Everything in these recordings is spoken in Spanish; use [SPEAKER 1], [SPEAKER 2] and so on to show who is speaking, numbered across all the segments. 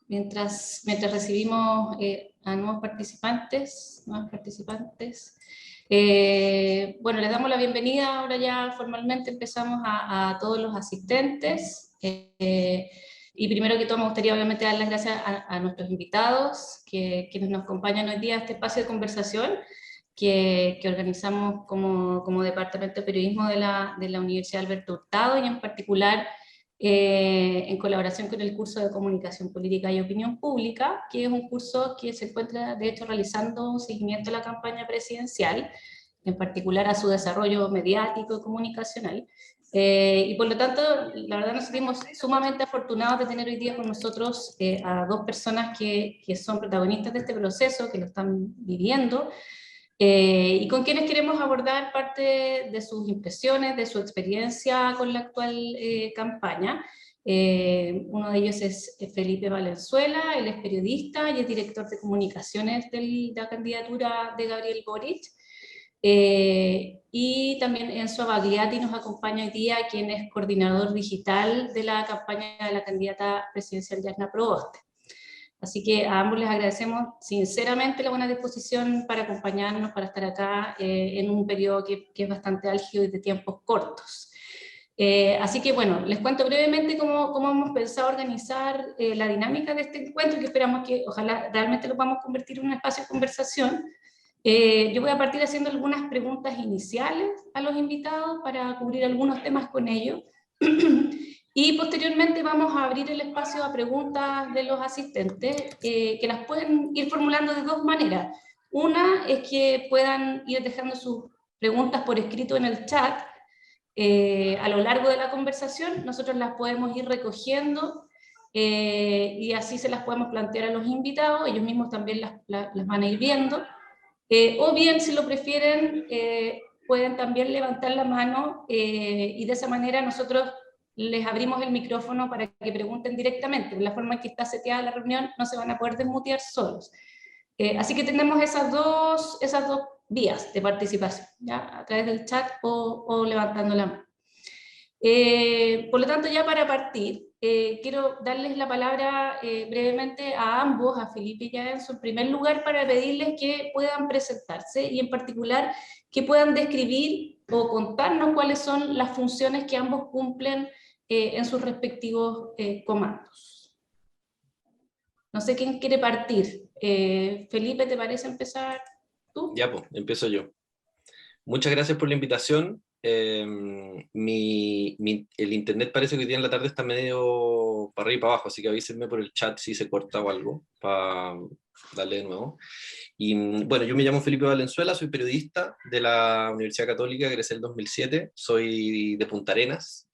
[SPEAKER 1] Mientras recibimos a nuevos participantes, bueno, les damos la bienvenida, ahora ya formalmente empezamos a todos los asistentes, y primero que todo me gustaría obviamente dar las gracias a nuestros invitados, quienes nos acompañan hoy día a este espacio de conversación que organizamos como Departamento de Periodismo de la Universidad Alberto Hurtado, y en particular en colaboración con el curso de Comunicación Política y Opinión Pública, que es un curso que se encuentra, de hecho, realizando un seguimiento a la campaña presidencial, en particular a su desarrollo mediático y comunicacional. Y por lo tanto, la verdad nos sentimos sumamente afortunados de tener hoy día con nosotros a dos personas que son protagonistas de este proceso, que lo están viviendo, y con quienes queremos abordar parte de sus impresiones, de su experiencia con la actual campaña. Uno de ellos es Felipe Valenzuela, él es periodista y es director de comunicaciones de la candidatura de Gabriel Boric. Y también Enzo Abagliati nos acompaña hoy día, quien es coordinador digital de la campaña de la candidata presidencial Jasna Proboste. Así que a ambos les agradecemos sinceramente la buena disposición para acompañarnos, para estar acá en un periodo que es bastante álgido y de tiempos cortos. Así que bueno, les cuento brevemente cómo hemos pensado organizar la dinámica de este encuentro, que esperamos que ojalá realmente lo podamos convertir en un espacio de conversación. Yo voy a partir haciendo algunas preguntas iniciales a los invitados para cubrir algunos temas con ellos. Y posteriormente vamos a abrir el espacio a preguntas de los asistentes, que las pueden ir formulando de dos maneras. Una es que puedan ir dejando sus preguntas por escrito en el chat a lo largo de la conversación. Nosotros las podemos ir recogiendo y así se las podemos plantear a los invitados, ellos mismos también las van a ir viendo. O bien, si lo prefieren, pueden también levantar la mano y de esa manera nosotros les abrimos el micrófono para que pregunten directamente. De la forma en que está seteada la reunión, no se van a poder desmutear solos. Así que tenemos esas dos vías de participación, ¿ya? A través del chat o levantando la mano. Por lo tanto, ya para partir, quiero darles la palabra brevemente a ambos, a Felipe y a Enzo, en primer lugar, para pedirles que puedan presentarse y en particular que puedan describir o contarnos cuáles son las funciones que ambos cumplen en sus respectivos comandos. No sé quién quiere partir. Felipe, ¿te parece empezar tú?
[SPEAKER 2] Ya, pues, empiezo yo. Muchas gracias por la invitación. El internet parece que hoy día en la tarde está medio para arriba y para abajo, así que avísenme por el chat si se corta o algo, para darle de nuevo. Y bueno, yo me llamo Felipe Valenzuela, soy periodista de la Universidad Católica, egresé el 2007, soy de Punta Arenas,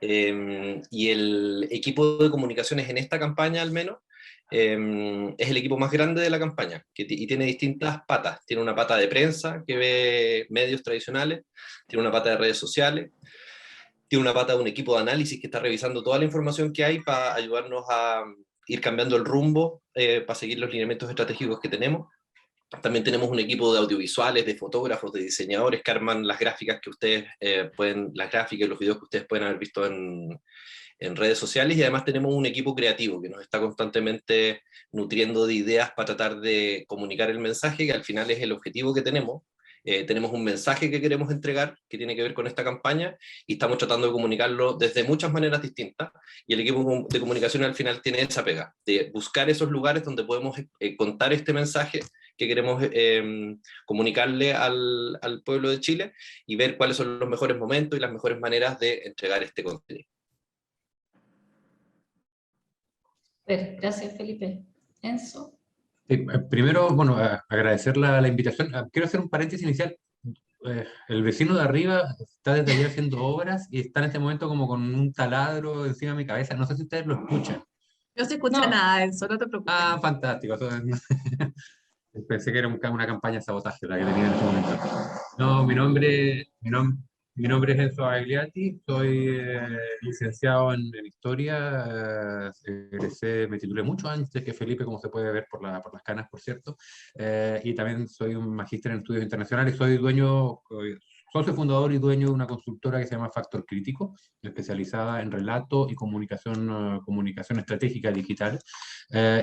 [SPEAKER 2] y el equipo de comunicaciones en esta campaña al menos, es el equipo más grande de la campaña y tiene distintas patas. Tiene una pata de prensa que ve medios tradicionales, tiene una pata de redes sociales, tiene una pata de un equipo de análisis que está revisando toda la información que hay para ayudarnos a ir cambiando el rumbo, para seguir los lineamientos estratégicos que tenemos. También tenemos un equipo de audiovisuales, de fotógrafos, de diseñadores que arman las gráficas que ustedes las gráficas y los videos que ustedes pueden haber visto en redes sociales, y además tenemos un equipo creativo que nos está constantemente nutriendo de ideas para tratar de comunicar el mensaje, que al final es el objetivo que tenemos. Tenemos un mensaje que queremos entregar que tiene que ver con esta campaña y estamos tratando de comunicarlo desde muchas maneras distintas, y el equipo de comunicación al final tiene esa pega de buscar esos lugares donde podemos contar este mensaje que queremos comunicarle al pueblo de Chile, y ver cuáles son los mejores momentos y las mejores maneras de entregar este contenido.
[SPEAKER 1] Gracias, Felipe. Enzo.
[SPEAKER 3] Primero, bueno, agradecer la invitación. Quiero hacer un paréntesis inicial. El vecino de arriba está desde ayer haciendo obras y está en este momento como con un taladro encima de mi cabeza. No sé si ustedes lo escuchan.
[SPEAKER 4] No se escucha nada, Enzo, no te preocupes.
[SPEAKER 3] Ah, fantástico. Pensé que era una campaña de sabotaje la que tenía en este momento. No, mi nombre es Enzo Agliati, soy licenciado en Historia, me titulé mucho antes que Felipe, como se puede ver por las canas, por cierto, y también soy un magíster en Estudios Internacionales, soy dueño, socio fundador y dueño de una consultora que se llama Factor Crítico, especializada en relato y comunicación estratégica digital.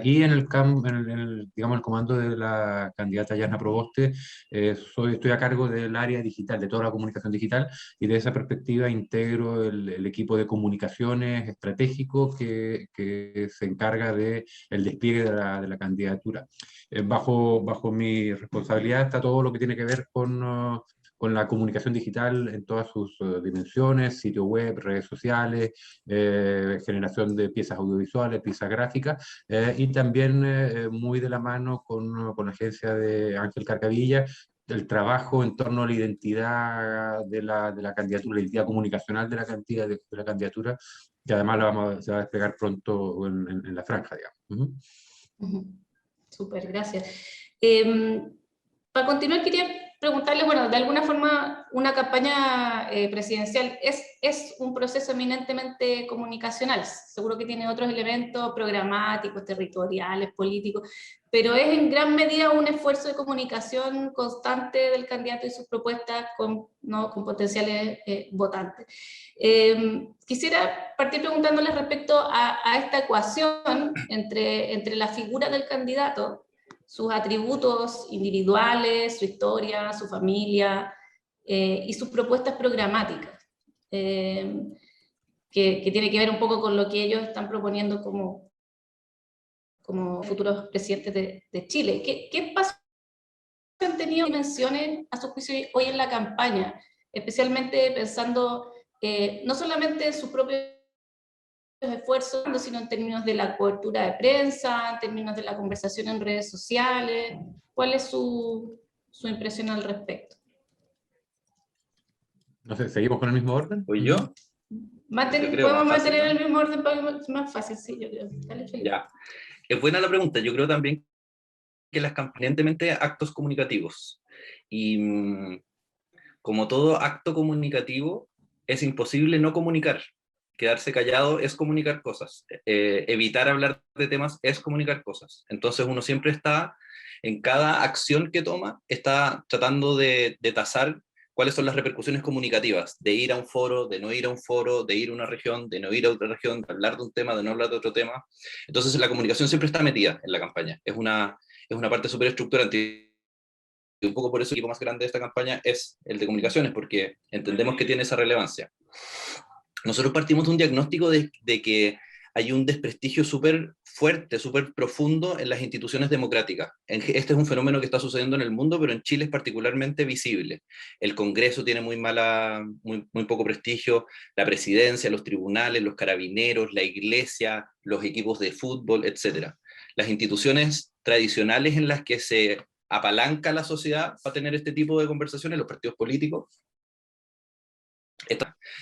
[SPEAKER 3] Y digamos, el comando de la candidata Jasna Proboste, estoy a cargo del área digital, de toda la comunicación digital, y de esa perspectiva integro el equipo de comunicaciones estratégico que se encarga del despliegue de la candidatura. Bajo mi responsabilidad está todo lo que tiene que ver con la comunicación digital en todas sus dimensiones, sitio web, redes sociales, generación de piezas audiovisuales, piezas gráficas, y también muy de la mano con la agencia de Ángel Carcavilla, el trabajo en torno a la identidad de la candidatura, la identidad comunicacional de la candidatura, que además se va a desplegar pronto en la franja, digamos.
[SPEAKER 1] Súper, gracias. Para continuar, quería preguntarle, bueno, de alguna forma, una campaña presidencial es un proceso eminentemente comunicacional. Seguro que tiene otros elementos programáticos, territoriales, políticos, pero es en gran medida un esfuerzo de comunicación constante del candidato y sus propuestas con potenciales votantes. Quisiera partir preguntándoles respecto a esta ecuación entre la figura del candidato, sus atributos individuales, su historia, su familia, y sus propuestas programáticas, que tiene que ver un poco con lo que ellos están proponiendo como futuros presidentes de Chile. ¿Qué espacio han tenido dimensiones a su juicio hoy en la campaña? Especialmente pensando no solamente en sus propios esfuerzos, sino en términos de la cobertura de prensa, en términos de la conversación en redes sociales. ¿Cuál es su impresión al respecto?
[SPEAKER 3] No sé, ¿seguimos con el mismo orden?
[SPEAKER 2] ¿O yo?
[SPEAKER 1] Podemos mantener el mismo orden para que sea más fácil, sí, yo creo. Dale, Felipe.
[SPEAKER 2] Ya. Es buena la pregunta. Yo creo también que las evidentemente actos comunicativos. Y como todo acto comunicativo, es imposible no comunicar. Quedarse callado es comunicar cosas. Evitar hablar de temas es comunicar cosas. Entonces uno siempre está, en cada acción que toma, está tratando de tasar cuáles son las repercusiones comunicativas, de ir a un foro, de no ir a un foro, de ir a una región, de no ir a otra región, de hablar de un tema, de no hablar de otro tema. Entonces la comunicación siempre está metida en la campaña. Es una parte súper estructurante. Y un poco por eso el equipo más grande de esta campaña es el de comunicaciones, porque entendemos que tiene esa relevancia. Nosotros partimos de un diagnóstico de que hay un desprestigio súper fuerte, súper profundo en las instituciones democráticas. Este es un fenómeno que está sucediendo en el mundo, pero en Chile es particularmente visible. El Congreso tiene muy poco prestigio, la presidencia, los tribunales, los carabineros, la iglesia, los equipos de fútbol, etc. Las instituciones tradicionales en las que se apalanca la sociedad para tener este tipo de conversaciones, los partidos políticos.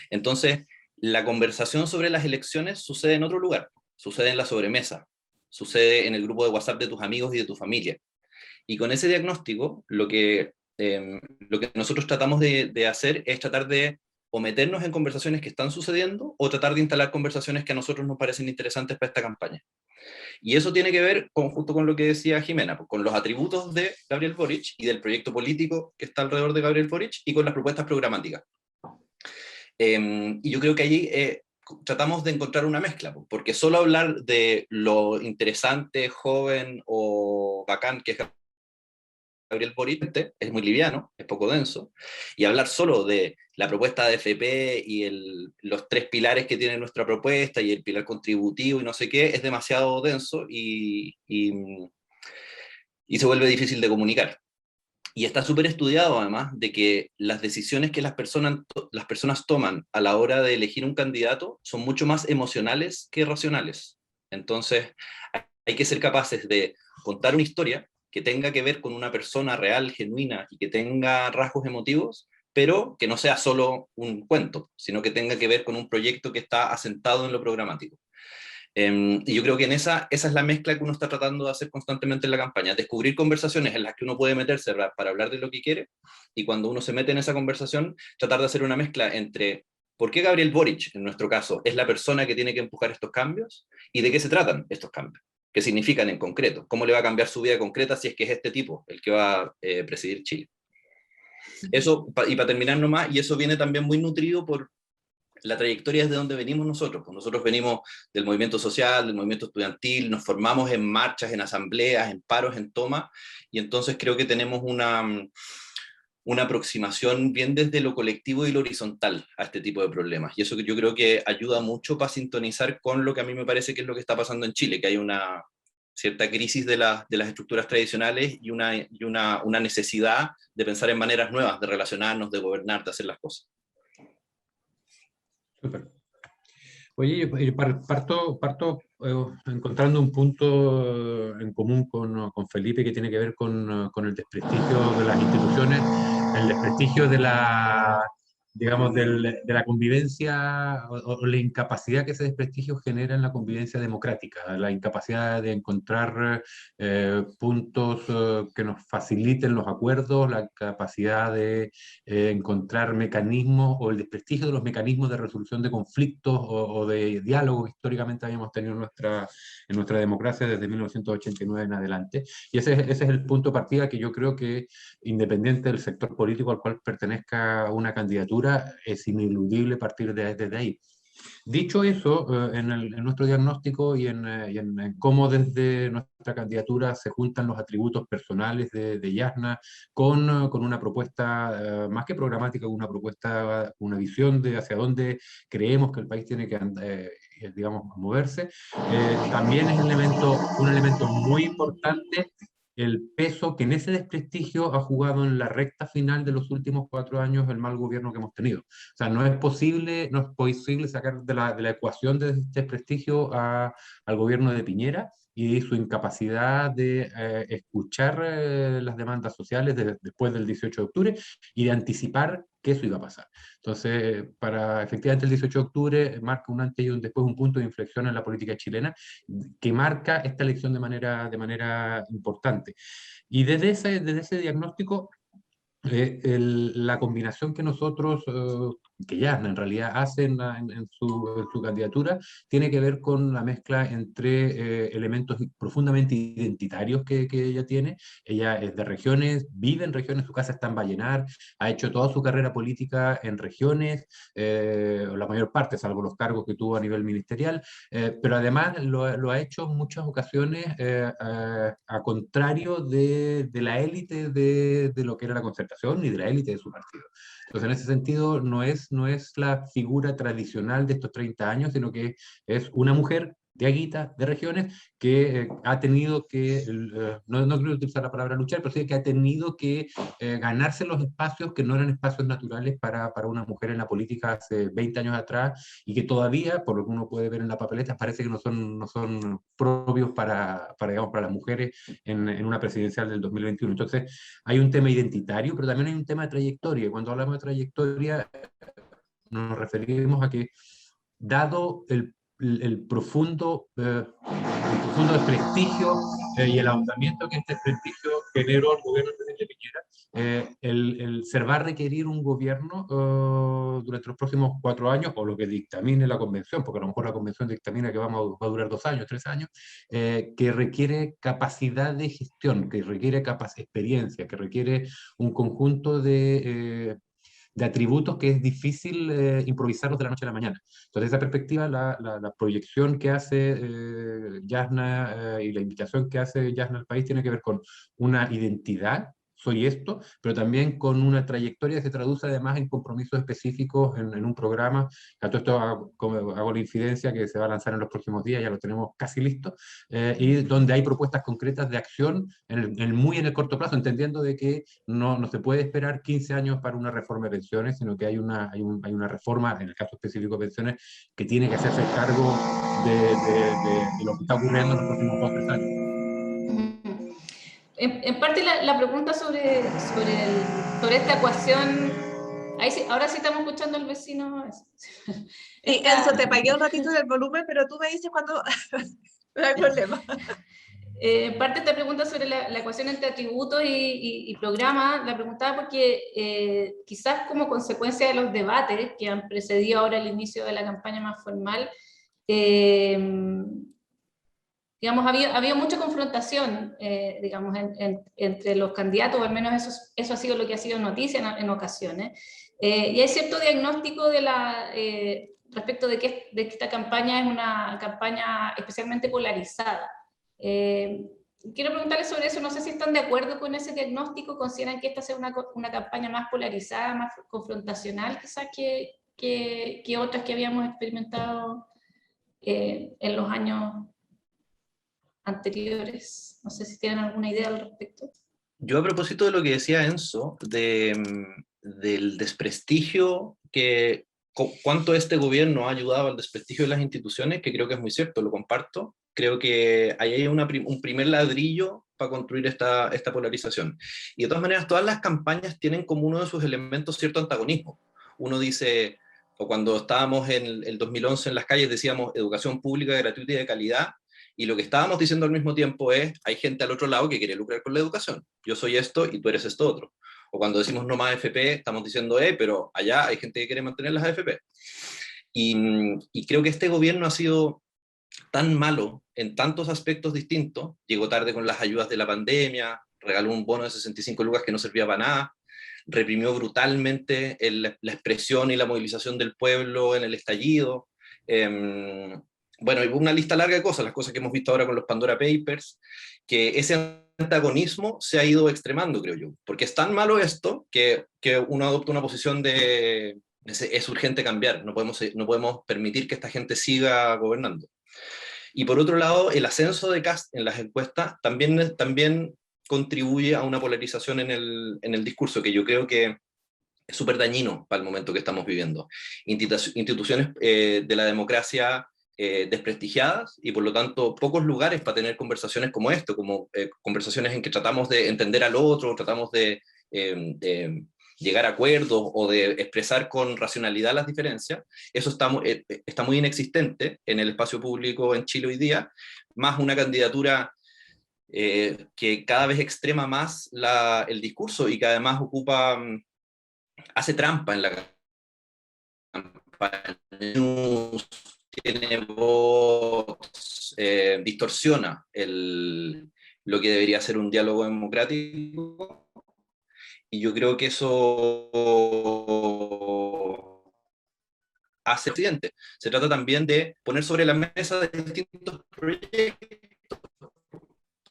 [SPEAKER 2] Entonces, la conversación sobre las elecciones sucede en otro lugar, sucede en la sobremesa, sucede en el grupo de WhatsApp de tus amigos y de tu familia. Y con ese diagnóstico, lo que nosotros tratamos de hacer es tratar de o meternos en conversaciones que están sucediendo o tratar de instalar conversaciones que a nosotros nos parecen interesantes para esta campaña. Y eso tiene que ver justo con lo que decía Jimena, con los atributos de Gabriel Boric y del proyecto político que está alrededor de Gabriel Boric y con las propuestas programáticas. Y yo creo que allí tratamos de encontrar una mezcla, porque solo hablar de lo interesante, joven o bacán que es Gabriel Boric es muy liviano, es poco denso, y hablar solo de la propuesta de FP y los 3 pilares que tiene nuestra propuesta y el pilar contributivo y no sé qué, es demasiado denso y se vuelve difícil de comunicar. Y está súper estudiado además de que las decisiones que las personas toman a la hora de elegir un candidato son mucho más emocionales que racionales. Entonces hay que ser capaces de contar una historia que tenga que ver con una persona real, genuina, y que tenga rasgos emotivos, pero que no sea solo un cuento, sino que tenga que ver con un proyecto que está asentado en lo programático. Y yo creo que esa es la mezcla que uno está tratando de hacer constantemente en la campaña, descubrir conversaciones en las que uno puede meterse para hablar de lo que quiere, y cuando uno se mete en esa conversación, tratar de hacer una mezcla entre por qué Gabriel Boric, en nuestro caso, es la persona que tiene que empujar estos cambios, y de qué se tratan estos cambios, qué significan en concreto, cómo le va a cambiar su vida concreta si es que es este tipo el que va a presidir Chile. Eso, y para terminar nomás, y eso viene también muy nutrido por la trayectoria desde donde venimos nosotros. Pues nosotros venimos del movimiento social, del movimiento estudiantil, nos formamos en marchas, en asambleas, en paros, en tomas, y entonces creo que tenemos una aproximación bien desde lo colectivo y lo horizontal a este tipo de problemas. Y eso que yo creo que ayuda mucho para sintonizar con lo que a mí me parece que es lo que está pasando en Chile, que hay una cierta crisis de las estructuras tradicionales y una necesidad de pensar en maneras nuevas, de relacionarnos, de gobernar, de hacer las cosas.
[SPEAKER 3] Súper. Oye, yo parto encontrando un punto en común con Felipe que tiene que ver con el desprestigio de las instituciones, el desprestigio de digamos, de la convivencia o la incapacidad que ese desprestigio genera en la convivencia democrática, la incapacidad de encontrar puntos que nos faciliten los acuerdos, la capacidad de encontrar mecanismos o el desprestigio de los mecanismos de resolución de conflictos o de diálogo que históricamente habíamos tenido en nuestra democracia desde 1989 en adelante. Y ese es el punto de partida que yo creo que, independiente del sector político al cual pertenezca una candidatura, es ineludible partir desde ahí. Dicho eso, en nuestro diagnóstico y en cómo desde nuestra candidatura se juntan los atributos personales de Yasna con una propuesta más que programática, una propuesta, una visión de hacia dónde creemos que el país tiene que digamos, moverse, también es un elemento muy importante el peso que en ese desprestigio ha jugado en la recta final de los últimos 4 años el mal gobierno que hemos tenido. O sea, no es posible sacar de la ecuación de desprestigio al gobierno de Piñera y su incapacidad de escuchar las demandas sociales después del 18 de octubre y de anticipar que eso iba a pasar. Entonces, efectivamente el 18 de octubre marca un antes y un después, un punto de inflexión en la política chilena que marca esta elección de manera importante. Y desde ese diagnóstico, la combinación que nosotros, que Yasna en realidad hace en su candidatura, tiene que ver con la mezcla entre elementos profundamente identitarios que ella tiene. Ella es de regiones, vive en regiones, su casa está en Vallenar, ha hecho toda su carrera política en regiones, la mayor parte, salvo los cargos que tuvo a nivel ministerial, pero además lo ha hecho en muchas ocasiones a contrario de la élite de lo que era la concertación ni de la élite de su partido. Entonces, en ese sentido, no es la figura tradicional de estos 30 años, sino que es una mujer de Aguita, de regiones, que ha tenido que, no quiero utilizar la palabra luchar, pero sí que ha tenido que ganarse los espacios que no eran espacios naturales para una mujer en la política hace 20 años atrás y que todavía, por lo que uno puede ver en la papeleta, parece que no son propios digamos, para las mujeres en una presidencial del 2021. Entonces, hay un tema identitario, pero también hay un tema de trayectoria. Cuando hablamos de trayectoria, nos referimos a que, dado el profundo desprestigio y el ahondamiento que este desprestigio generó el gobierno del presidente Piñera, se va a requerir un gobierno durante los próximos 4 años, o lo que dictamine la convención, porque a lo mejor la convención dictamina que va a durar 2 años, 3 años, que requiere capacidad de gestión, que requiere experiencia, que requiere un conjunto de atributos que es difícil improvisarlos de la noche a la mañana. Entonces, esa perspectiva, la proyección que hace Yasna y la invitación que hace Yasna al país tiene que ver con una identidad, soy esto, pero también con una trayectoria que se traduce además en compromisos específicos en un programa. A todo esto hago la infidencia que se va a lanzar en los próximos días, ya lo tenemos casi listo, y donde hay propuestas concretas de acción muy en el corto plazo, entendiendo de que no se puede esperar 15 años para una reforma de pensiones, sino que hay una reforma, en el caso específico de pensiones, que tiene que hacerse cargo de lo que está ocurriendo en los próximos 2 o 3 años.
[SPEAKER 1] En parte la pregunta sobre esta ecuación, ahora sí estamos escuchando al vecino.
[SPEAKER 4] Enzo, te pagué un ratito del volumen, pero tú me dices cuando no hay problema.
[SPEAKER 1] En parte esta pregunta sobre la ecuación entre atributos y programa, la preguntaba porque quizás como consecuencia de los debates que han precedido ahora el inicio de la campaña más formal, digamos, había mucha confrontación, digamos, entre los candidatos, o al menos eso ha sido lo que ha sido noticia en ocasiones. Y hay cierto diagnóstico respecto de que esta campaña es una campaña especialmente polarizada. Quiero preguntarles sobre eso, no sé si están de acuerdo con ese diagnóstico, consideran que esta sea una campaña más polarizada, más confrontacional quizás que otras que habíamos experimentado en los años anteriores. No sé si tienen alguna idea al respecto.
[SPEAKER 2] Yo a propósito de lo que decía Enzo, del desprestigio cuánto este gobierno ha ayudado al desprestigio de las instituciones, que creo que es muy cierto, lo comparto. Creo que ahí hay un primer ladrillo para construir esta polarización. Y de todas maneras, todas las campañas tienen como uno de sus elementos cierto antagonismo. Uno dice, o cuando estábamos en el 2011 en las calles decíamos educación pública, gratuita y de calidad, y lo que estábamos diciendo al mismo tiempo es, hay gente al otro lado que quiere lucrar con la educación. Yo soy esto y tú eres esto otro. O cuando decimos no más AFP, estamos diciendo, pero allá hay gente que quiere mantener las AFP. Y creo que este gobierno ha sido tan malo en tantos aspectos distintos. Llegó tarde con las ayudas de la pandemia, regaló un bono de 65 lucas que no servía para nada, reprimió brutalmente la expresión y la movilización del pueblo en el estallido. Bueno, hay una lista larga de cosas, las cosas que hemos visto ahora con los Pandora Papers, que ese antagonismo se ha ido extremando, creo yo, porque es tan malo esto que uno adopta una posición de es urgente cambiar, no podemos permitir que esta gente siga gobernando. Y por otro lado, el ascenso de Kast en las encuestas también contribuye a una polarización en el discurso, que yo creo que es súper dañino para el momento que estamos viviendo. Instituciones de la democracia desprestigiadas y por lo tanto pocos lugares para tener conversaciones como esto, como conversaciones en que tratamos de entender al otro, tratamos de llegar a acuerdos o de expresar con racionalidad las diferencias. Eso está muy inexistente en el espacio público en Chile hoy día, más una candidatura que cada vez extrema más el discurso y que además hace trampa en la campaña, tiene voz, distorsiona lo que debería ser un diálogo democrático, y yo creo que eso hace accidente. Se trata también de poner sobre la mesa distintos proyectos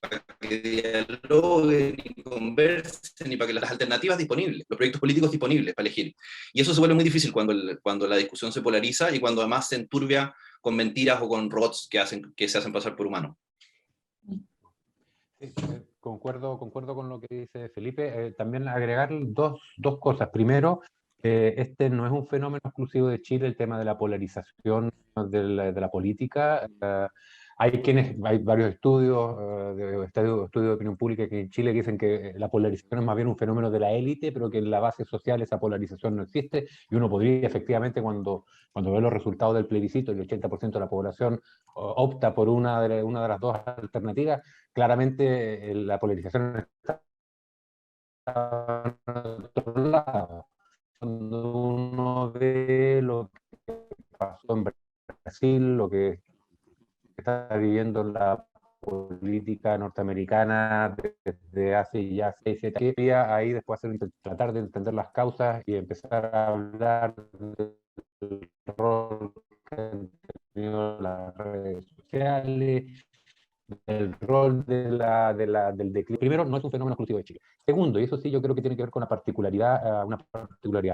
[SPEAKER 2] para que dialoguen y conversen y para que las alternativas disponibles, los proyectos políticos disponibles para elegir. Y eso se vuelve muy difícil cuando la discusión se polariza y cuando además se enturbia con mentiras o con robots que se hacen pasar por humanos.
[SPEAKER 3] Sí, concuerdo con lo que dice Felipe. También agregar dos cosas. Primero, este no es un fenómeno exclusivo de Chile, el tema de la polarización de la política. Hay varios estudios de opinión pública que en Chile dicen que la polarización es más bien un fenómeno de la élite, pero que en la base social esa polarización no existe, y uno podría efectivamente cuando ve los resultados del plebiscito, el 80% de la población opta por una de las dos alternativas, claramente la polarización está en otro lado. Cuando uno ve lo que pasó en Brasil, lo que está viviendo la política norteamericana desde hace ya 6-7 años, ahí después tratar de entender las causas y empezar a hablar del rol que han tenido las redes sociales, el rol del declive. Primero, no es un fenómeno exclusivo de Chile. Segundo, y eso sí yo creo que tiene que ver con una particularidad.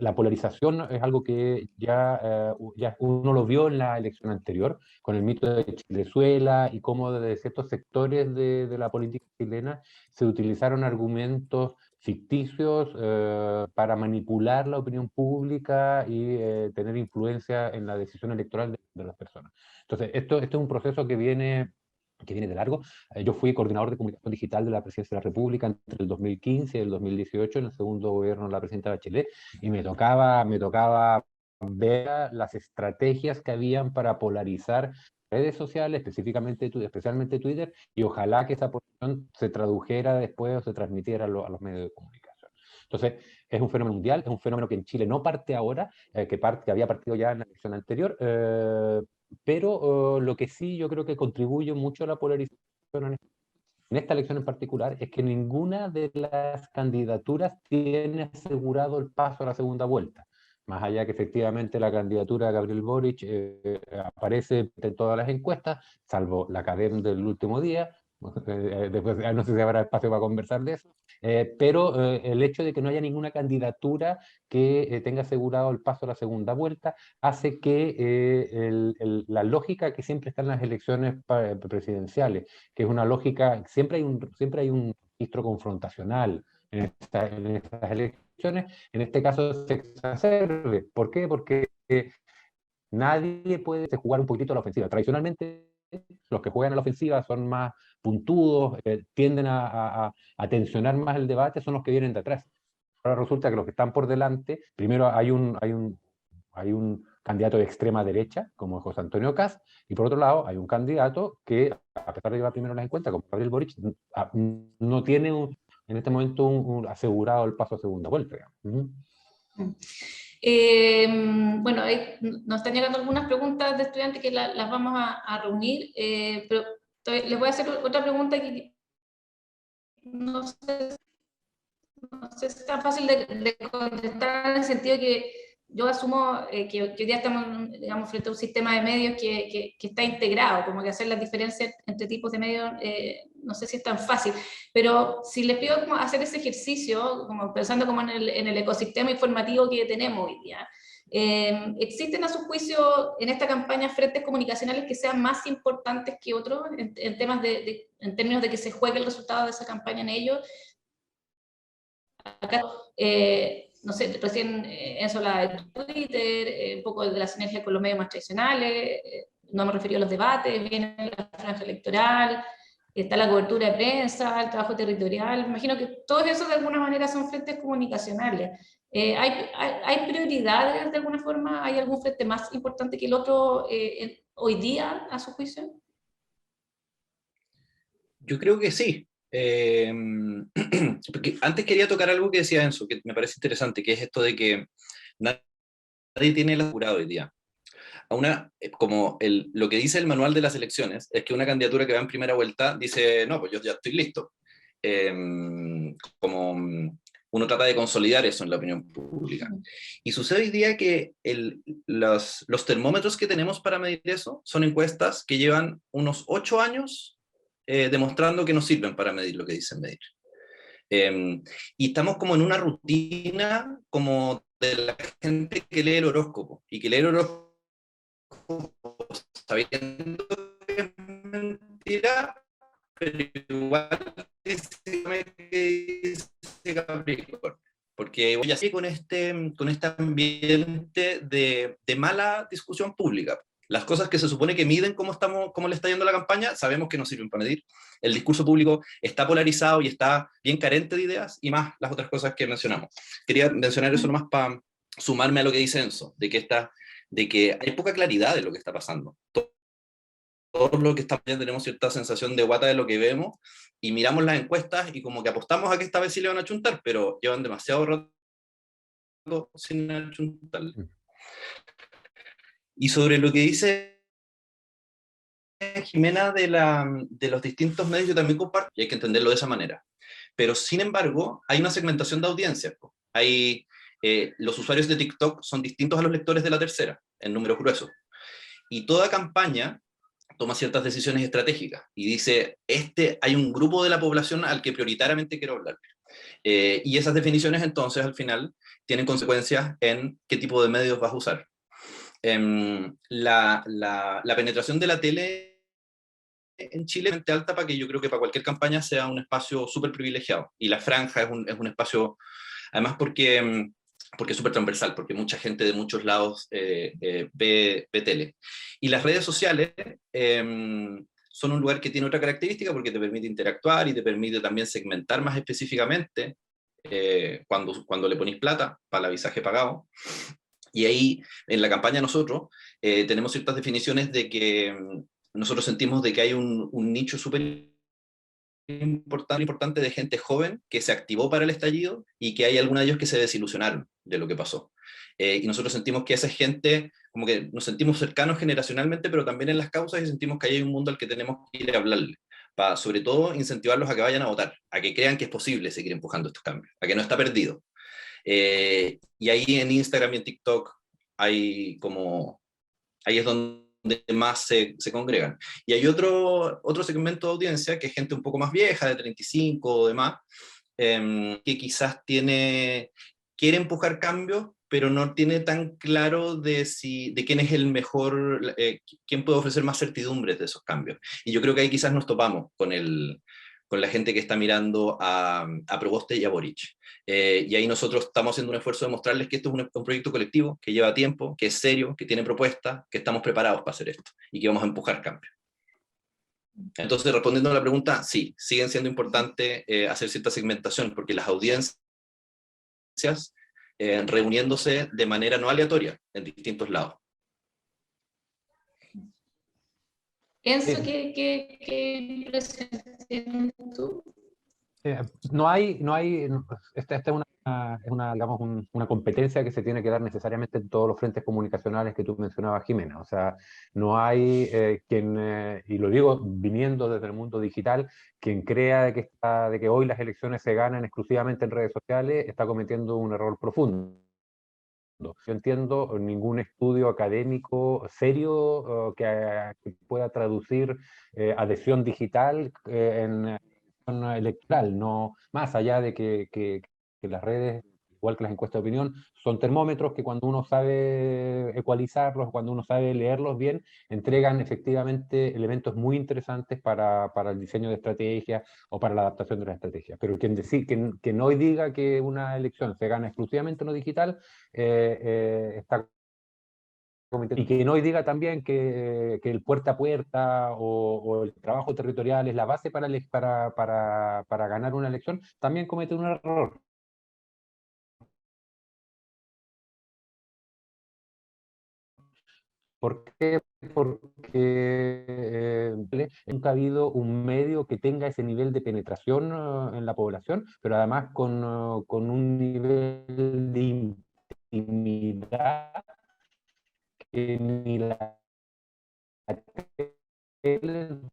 [SPEAKER 3] La polarización es algo que ya uno lo vio en la elección anterior, con el mito de Chilezuela y cómo desde ciertos sectores de la política chilena se utilizaron argumentos ficticios para manipular la opinión pública y tener influencia en la decisión electoral de las personas. Entonces, esto es un proceso que viene de largo. Yo fui coordinador de comunicación digital de la Presidencia de la República entre el 2015 y el 2018, en el segundo gobierno de la presidenta Bachelet, y me tocaba ver las estrategias que habían para polarizar redes sociales, especialmente Twitter, y ojalá que esa posición se tradujera después o se transmitiera a los medios de comunicación. Entonces, es un fenómeno mundial, es un fenómeno que en Chile no parte ahora, que había partido ya en la elección anterior, pero lo que sí yo creo que contribuye mucho a la polarización en esta elección en particular es que ninguna de las candidaturas tiene asegurado el paso a la segunda vuelta. Más allá que efectivamente la candidatura de Gabriel Boric aparece en todas las encuestas, salvo la Cadem del último día, después no sé si habrá espacio para conversar de eso, pero el hecho de que no haya ninguna candidatura que tenga asegurado el paso a la segunda vuelta hace que la lógica que siempre está en las elecciones presidenciales, que es una lógica, siempre hay un registro confrontacional en estas elecciones, en este caso se exacerbe. ¿Por qué? Porque nadie puede jugar un poquitito a la ofensiva. Tradicionalmente, los que juegan a la ofensiva son más puntudos, tienden a tensionar más el debate, son los que vienen de atrás. Ahora resulta que los que están por delante, primero hay un candidato de extrema derecha, como José Antonio Kast, y por otro lado hay un candidato que, a pesar de llevar primero las encuestas, como Gabriel Boric, no tiene en este momento asegurado el paso a segunda vuelta.
[SPEAKER 1] Bueno, nos están llegando algunas preguntas de estudiantes que las vamos a reunir, pero les voy a hacer otra pregunta que no sé si es tan fácil de contestar, en el sentido de que yo asumo que hoy día estamos, digamos, frente a un sistema de medios que está integrado, como que hacer las diferencias entre tipos de medios, no sé si es tan fácil, pero si les pido como hacer ese ejercicio, como pensando como en el ecosistema informativo que tenemos hoy día, ¿existen a su juicio en esta campaña frentes comunicacionales que sean más importantes que otros en temas en términos de que se juegue el resultado de esa campaña en ellos? Acá, no sé, recién Enzo hablaba de Twitter, un poco de la sinergia con los medios más tradicionales, no me refiero a los debates, viene la franja electoral, está la cobertura de prensa, el trabajo territorial. Me imagino que todos esos de alguna manera son frentes comunicacionales. ¿Hay prioridades de alguna forma? ¿Hay algún frente más importante que el otro hoy día, a su juicio?
[SPEAKER 2] Yo creo que sí. Porque antes quería tocar algo que decía Enzo, que me parece interesante, que es esto de que nadie tiene el asegurado hoy día. Como lo que dice el manual de las elecciones es que una candidatura que va en primera vuelta dice, no, pues yo ya estoy listo. Como uno trata de consolidar eso en la opinión pública. Y sucede hoy día que los termómetros que tenemos para medir eso son encuestas que llevan unos 8 años demostrando que no sirven para medir lo que dicen medir. Y estamos como en una rutina como de la gente que lee el horóscopo, y que lee el horóscopo sabiendo que es mentira, pero igual dice Capricornio. Porque voy así con este ambiente de mala discusión pública. Las cosas que se supone que miden cómo le está yendo la campaña, sabemos que no sirven para medir. El discurso público está polarizado y está bien carente de ideas, y más las otras cosas que mencionamos. Quería mencionar eso nomás para sumarme a lo que dice Enzo, de que hay poca claridad de lo que está pasando. Todos los que estamos viendo tenemos cierta sensación de guata de lo que vemos, y miramos las encuestas y como que apostamos a que esta vez sí le van a chuntar, pero llevan demasiado rato sin achuntarle. Y sobre lo que dice Jimena de los distintos medios, yo también comparto, y hay que entenderlo de esa manera. Pero sin embargo, hay una segmentación de audiencia. Los usuarios de TikTok son distintos a los lectores de La Tercera, en números gruesos. Y toda campaña toma ciertas decisiones estratégicas y dice, hay un grupo de la población al que prioritariamente quiero hablar. Y esas definiciones entonces al final tienen consecuencias en qué tipo de medios vas a usar. La penetración de la tele en Chile es bastante alta para que yo creo que para cualquier campaña sea un espacio súper privilegiado. Y la franja es un espacio, además porque es súper transversal, porque mucha gente de muchos lados ve tele. Y las redes sociales son un lugar que tiene otra característica, porque te permite interactuar y te permite también segmentar más específicamente cuando le ponís plata para el avisaje pagado. Y ahí, en la campaña nosotros, tenemos ciertas definiciones de que nosotros sentimos de que hay un nicho súper importante de gente joven que se activó para el estallido, y que hay algunos de ellos que se desilusionaron de lo que pasó. Y nosotros sentimos que esa gente como que nos sentimos cercanos generacionalmente, pero también en las causas, y sentimos que hay un mundo al que tenemos que ir a hablarle, para sobre todo incentivarlos a que vayan a votar, a que crean que es posible seguir empujando estos cambios, a que no está perdido. Y ahí en Instagram y en TikTok hay como, ahí es donde más se congregan. Y hay otro segmento de audiencia que es gente un poco más vieja, de 35 o demás, que quizás quiere empujar cambios, pero no tiene tan claro de quién es el mejor, quién puede ofrecer más certidumbres de esos cambios. Y yo creo que ahí quizás nos topamos con la gente que está mirando a Proboste y a Boric. Y ahí nosotros estamos haciendo un esfuerzo de mostrarles que esto es un proyecto colectivo, que lleva tiempo, que es serio, que tiene propuestas, que estamos preparados para hacer esto y que vamos a empujar cambios. Entonces, respondiendo a la pregunta, sí, siguen siendo importantes hacer cierta segmentación, porque las audiencias reuniéndose de manera no aleatoria en distintos lados.
[SPEAKER 1] Enzo, ¿qué impresión tienes tú?
[SPEAKER 3] Esta es una, digamos, una competencia que se tiene que dar necesariamente en todos los frentes comunicacionales que tú mencionabas, Jimena. O sea, no hay y lo digo viniendo desde el mundo digital, quien crea de que hoy las elecciones se ganan exclusivamente en redes sociales, está cometiendo un error profundo. Yo entiendo ningún estudio académico serio que pueda traducir adhesión digital en electoral, no más allá de que las redes, igual que las encuestas de opinión, son termómetros que cuando uno sabe ecualizarlos, cuando uno sabe leerlos bien, entregan efectivamente elementos muy interesantes para el diseño de estrategias o para la adaptación de las estrategias. Pero quien hoy diga que una elección se gana exclusivamente en lo digital, está y que hoy diga también que el puerta a puerta o el trabajo territorial es la base para ganar una elección, también comete un error. ¿Por qué? Porque nunca ha habido un medio que tenga ese nivel de penetración en la población, pero además con un nivel de intimidad que ni la tele en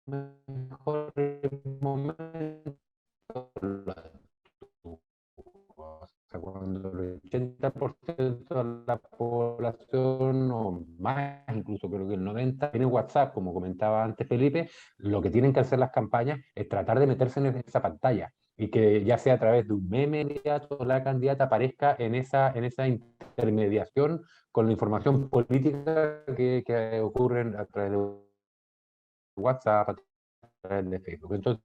[SPEAKER 3] mejores momentos o sea, cuando el 80% de la población, o más, incluso creo que el 90%, tiene WhatsApp, como comentaba antes Felipe, lo que tienen que hacer las campañas es tratar de meterse en esa pantalla y que ya sea a través de un meme inmediato, la candidata aparezca en esa intermediación con la información política que ocurre a través de WhatsApp, a través de Facebook. Entonces,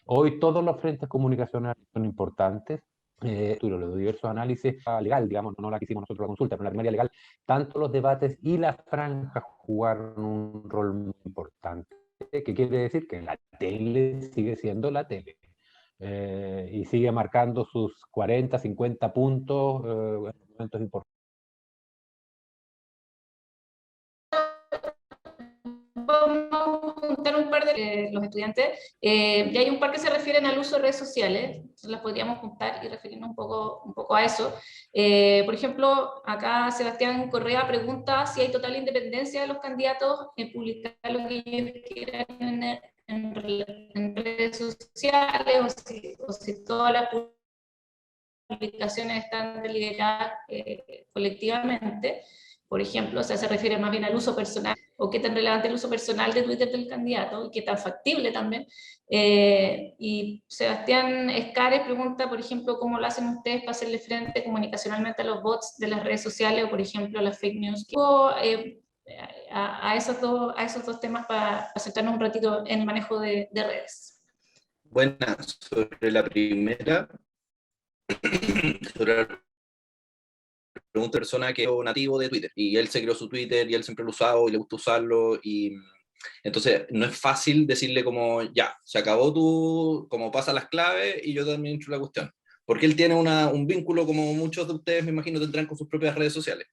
[SPEAKER 3] hoy todos los frentes comunicacionales son importantes. Los diversos análisis legal, digamos, no la que hicimos nosotros la consulta, pero la primaria legal, tanto los debates y las franjas jugaron un rol muy importante. ¿Qué quiere decir? Que la tele sigue siendo la tele. Y sigue marcando sus 40, 50 puntos en momentos importantes.
[SPEAKER 1] Vamos a juntar un par de los estudiantes, y hay un par que se refieren al uso de redes sociales, entonces las podríamos juntar y referirnos un poco a eso. Por ejemplo, acá Sebastián Correa pregunta si hay total independencia de los candidatos en publicar lo que ellos quieran en redes sociales, o si todas las publicaciones están deliberadas colectivamente. Por ejemplo, o sea, se refiere más bien al uso personal, o qué tan relevante el uso personal de Twitter del candidato, y qué tan factible también. Y Sebastián Escares pregunta, por ejemplo, ¿cómo lo hacen ustedes para hacerle frente comunicacionalmente a los bots de las redes sociales, o por ejemplo a las fake news? A esos dos temas para centrarnos un ratito en el manejo de redes.
[SPEAKER 2] Buenas, sobre la primera, sobre la pregunta de persona que es nativo de Twitter, y él se creó su Twitter y él siempre lo ha usado y le gusta usarlo, y entonces no es fácil decirle como, ya, se acabó como pasa las claves y yo también entro la cuestión, porque él tiene un vínculo, como muchos de ustedes me imagino tendrán, con sus propias redes sociales.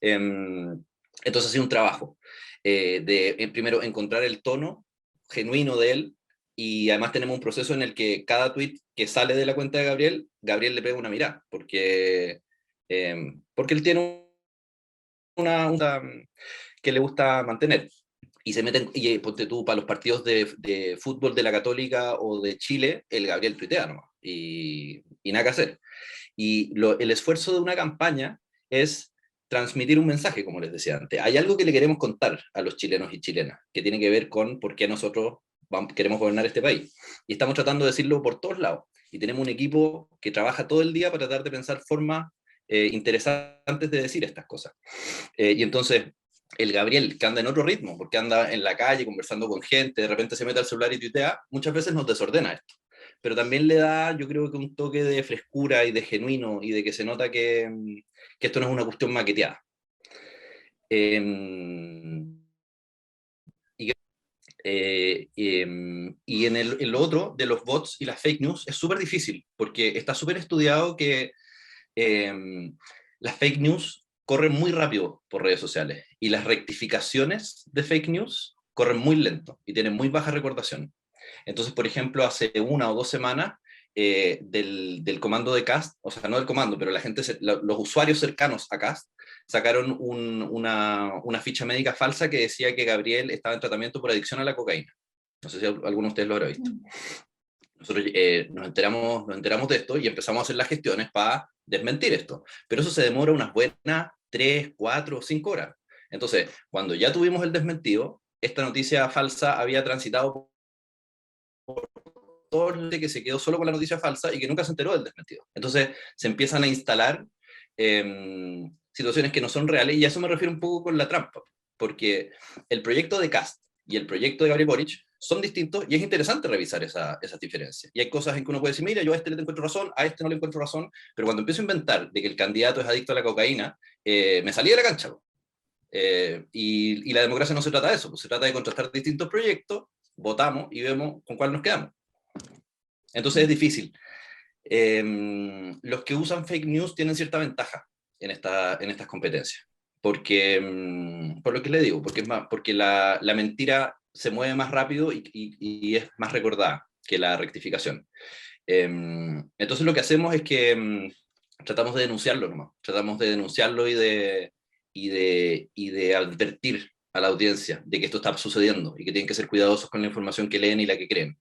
[SPEAKER 2] Entonces ha sido un trabajo de primero encontrar el tono genuino de él, y además tenemos un proceso en el que cada tweet que sale de la cuenta de Gabriel le pega una mirada, porque él tiene una que le gusta mantener. Y se meten, y ponte tú, para los partidos de fútbol de la Católica o de Chile, el Gabriel tuitea nomás, y nada que hacer. Y el esfuerzo de una campaña es transmitir un mensaje, como les decía antes. Hay algo que le queremos contar a los chilenos y chilenas, que tiene que ver con por qué nosotros queremos gobernar este país. Y estamos tratando de decirlo por todos lados. Y tenemos un equipo que trabaja todo el día para tratar de pensar formas interesantes de decir estas cosas. Y entonces, el Gabriel, que anda en otro ritmo, porque anda en la calle conversando con gente, de repente se mete al celular y tuitea, muchas veces nos desordena esto. Pero también le da, yo creo que un toque de frescura y de genuino, y de que se nota que esto no es una cuestión maqueteada. Y en lo otro, de los bots y las fake news, es súper difícil, porque está súper estudiado que las fake news corren muy rápido por redes sociales, y las rectificaciones de fake news corren muy lento y tienen muy baja recordación. Entonces, por ejemplo, hace 1 o 2 semanas, del comando de Kast, o sea, no del comando, pero los usuarios cercanos a Kast, sacaron una ficha médica falsa que decía que Gabriel estaba en tratamiento por adicción a la cocaína. No sé si alguno de ustedes lo habrá visto. Nosotros nos enteramos de esto y empezamos a hacer las gestiones para desmentir esto. Pero eso se demora unas buenas 3, 4, 5 horas. Entonces, cuando ya tuvimos el desmentido, esta noticia falsa había transitado por todo el que se quedó solo con la noticia falsa y que nunca se enteró del desmentido. Entonces, se empiezan a instalar situaciones que no son reales, y a eso me refiero un poco con la trampa, porque el proyecto de Kast y el proyecto de Gabriel Boric son distintos, y es interesante revisar esas diferencias. Y hay cosas en que uno puede decir, mira, yo a este le encuentro razón, a este no le encuentro razón, pero cuando empiezo a inventar de que el candidato es adicto a la cocaína, me salí de la cancha. Y la democracia no se trata de eso, pues se trata de contrastar distintos proyectos, votamos y vemos con cuál nos quedamos. Entonces es difícil. Los que usan fake news tienen cierta ventaja en estas competencias, porque, por lo que le digo, porque la mentira se mueve más rápido y es más recordada que la rectificación. Entonces lo que hacemos es que tratamos de denunciarlo nomás, tratamos de denunciarlo y de advertir a la audiencia de que esto está sucediendo y que tienen que ser cuidadosos con la información que leen y la que creen.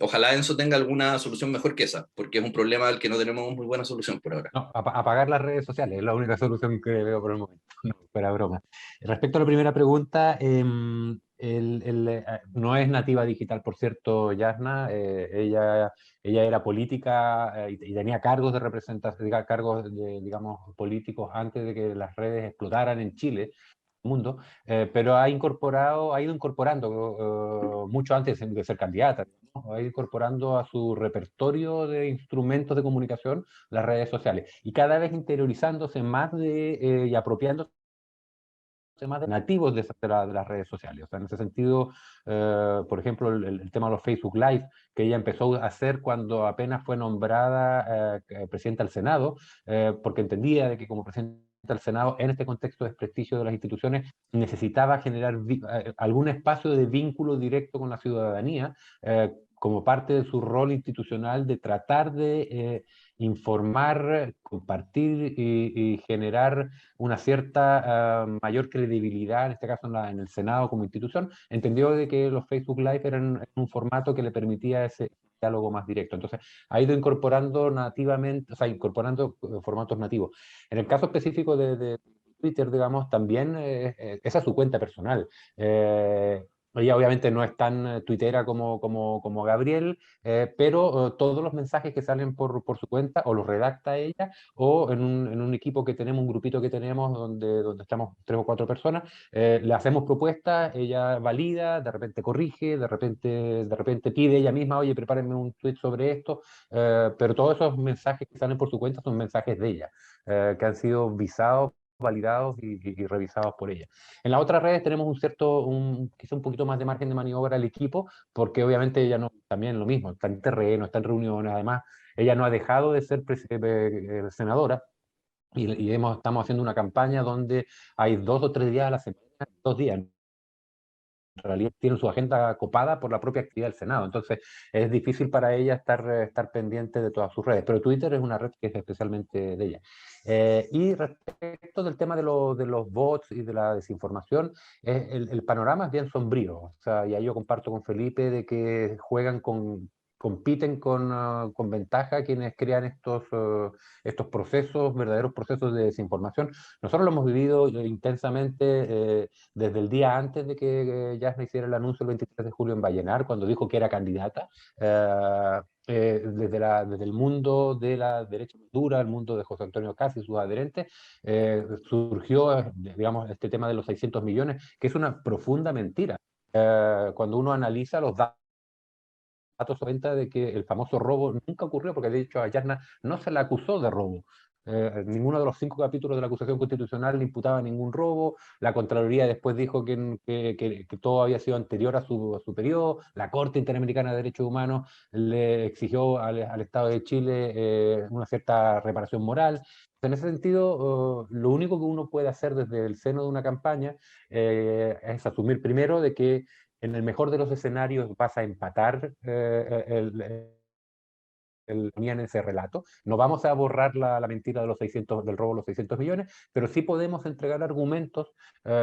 [SPEAKER 2] Ojalá Enzo tenga alguna solución mejor que esa, porque es un problema al que no tenemos muy buena solución por ahora.
[SPEAKER 3] No, apagar las redes sociales es la única solución que veo por el momento. No, fuera broma. Respecto a la primera pregunta, no es nativa digital, por cierto, Yasna. Ella era política y tenía cargos de representación, cargos digamos, políticos antes de que las redes explotaran en Chile. Mundo, pero ha ido incorporando mucho antes de ser candidata, ¿no? Ha ido incorporando a su repertorio de instrumentos de comunicación las redes sociales, y cada vez interiorizándose más y apropiándose más de nativos de las redes sociales. O sea, en ese sentido, por ejemplo, el tema de los Facebook Live, que ella empezó a hacer cuando apenas fue nombrada presidenta del Senado, porque entendía de que como presidenta del Senado, en este contexto de desprestigio de las instituciones, necesitaba generar algún espacio de vínculo directo con la ciudadanía, como parte de su rol institucional de tratar de informar, compartir y generar una cierta mayor credibilidad, en este caso en el Senado como institución. Entendió de que los Facebook Live eran un formato que le permitía ese diálogo más directo. Entonces, ha ido incorporando nativamente, o sea, incorporando formatos nativos. En el caso específico de Twitter, digamos, también esa es su cuenta personal. Ella obviamente no es tan tuitera como Gabriel, pero todos los mensajes que salen por su cuenta o los redacta ella, o en un equipo que tenemos, un grupito que tenemos donde estamos 3 o 4 personas, le hacemos propuestas, ella valida, de repente corrige, de repente pide ella misma, oye, prepárenme un tweet sobre esto, pero todos esos mensajes que salen por su cuenta son mensajes de ella, que han sido visados, validados y revisados por ella. En las otras redes tenemos quizá un poquito más de margen de maniobra al equipo, porque obviamente ella no, también lo mismo, está en terreno, está en reuniones, además ella no ha dejado de ser senadora, y estamos haciendo una campaña donde hay 2 o 3 días a la semana, 2 días, realidad tienen su agenda copada por la propia actividad del Senado. Entonces es difícil para ella estar pendiente de todas sus redes, pero Twitter es una red que es especialmente de ella. Y respecto del tema de los bots y de la desinformación, el panorama es bien sombrío. O sea, ya yo comparto con Felipe de que compiten con ventaja quienes crean estos procesos, verdaderos procesos de desinformación. Nosotros lo hemos vivido intensamente desde el día antes de que Yasna hiciera el anuncio el 23 de julio en Vallenar, cuando dijo que era candidata. Desde el mundo de la derecha dura, el mundo de José Antonio Caz y sus adherentes, surgió, digamos, este tema de los 600 millones, que es una profunda mentira. Cuando uno analiza los datos cuenta de que el famoso robo nunca ocurrió, porque de hecho a Yasna no se la acusó de robo. Ninguno de los 5 capítulos de la acusación constitucional le imputaba ningún robo. La Contraloría después dijo que todo había sido anterior a su periodo. La Corte Interamericana de Derechos Humanos le exigió al Estado de Chile una cierta reparación moral. En ese sentido, lo único que uno puede hacer desde el seno de una campaña es asumir primero de que en el mejor de los escenarios vas a empatar en ese relato. No vamos a borrar la mentira de del robo de los 600 millones, pero sí podemos entregar argumentos,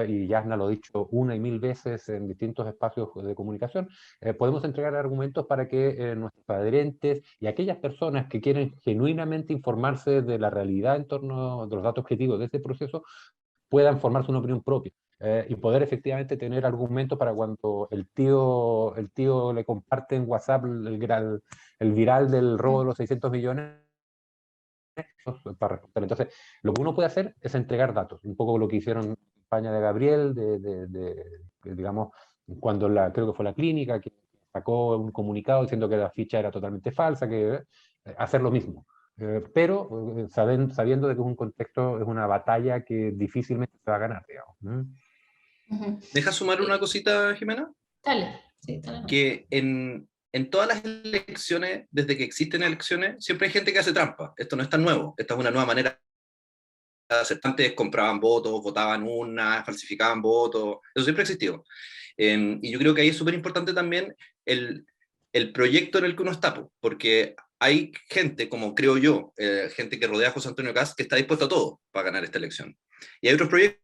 [SPEAKER 3] y Yasna lo ha dicho una y mil veces en distintos espacios de comunicación, podemos entregar argumentos para que nuestros adherentes y aquellas personas que quieren genuinamente informarse de la realidad en torno a los datos objetivos de este proceso puedan formarse una opinión propia. Y poder efectivamente tener argumentos para cuando el tío le comparte en WhatsApp el viral del robo de los 600 millones para responder. Entonces, lo que uno puede hacer es entregar datos, un poco lo que hicieron en España de Gabriel, digamos, cuando creo que fue la clínica, que sacó un comunicado diciendo que la ficha era totalmente falsa, que hacer lo mismo. Pero sabiendo de que es un contexto, es una batalla que difícilmente se va a ganar, digamos.
[SPEAKER 2] ¿Deja sumar una cosita, Jimena?
[SPEAKER 1] Dale, sí, dale.
[SPEAKER 2] Que en todas las elecciones, desde que existen elecciones, siempre hay gente que hace trampa. Esto no es tan nuevo, esta es una nueva manera de hacer. Antes compraban votos, votaban urnas, falsificaban votos, eso siempre ha existido. Y yo creo que ahí es súper importante también el proyecto en el que uno está, porque hay gente, como creo yo, gente que rodea a José Antonio Caz, que está dispuesto a todo para ganar esta elección. Y hay otros proyectos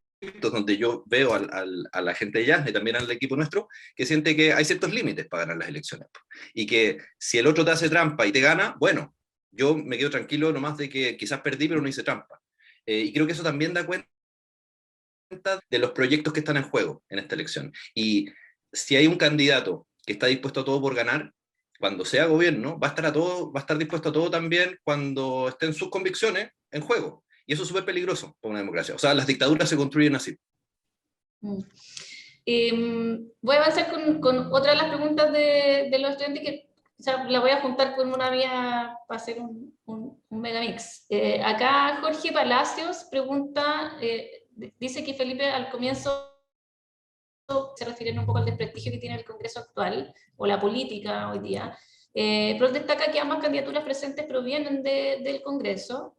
[SPEAKER 2] donde yo veo a la gente de Yasna y también al equipo nuestro, que siente que hay ciertos límites para ganar las elecciones. Y que si el otro te hace trampa y te gana, bueno, yo me quedo tranquilo nomás de que quizás perdí, pero no hice trampa. Y creo que eso también da cuenta de los proyectos que están en juego en esta elección. Y si hay un candidato que está dispuesto a todo por ganar, cuando sea gobierno, va a estar dispuesto a todo también cuando estén sus convicciones en juego. Y eso es súper peligroso para una democracia. O sea, las dictaduras se construyen así.
[SPEAKER 1] Voy a avanzar con otra de las preguntas de los estudiantes, que la voy a juntar con una mía para hacer un megamix. Acá Jorge Palacios pregunta, dice que Felipe al comienzo se refieren un poco al desprestigio que tiene el Congreso actual, o la política hoy día, pero destaca que ambas candidaturas presentes provienen del Congreso,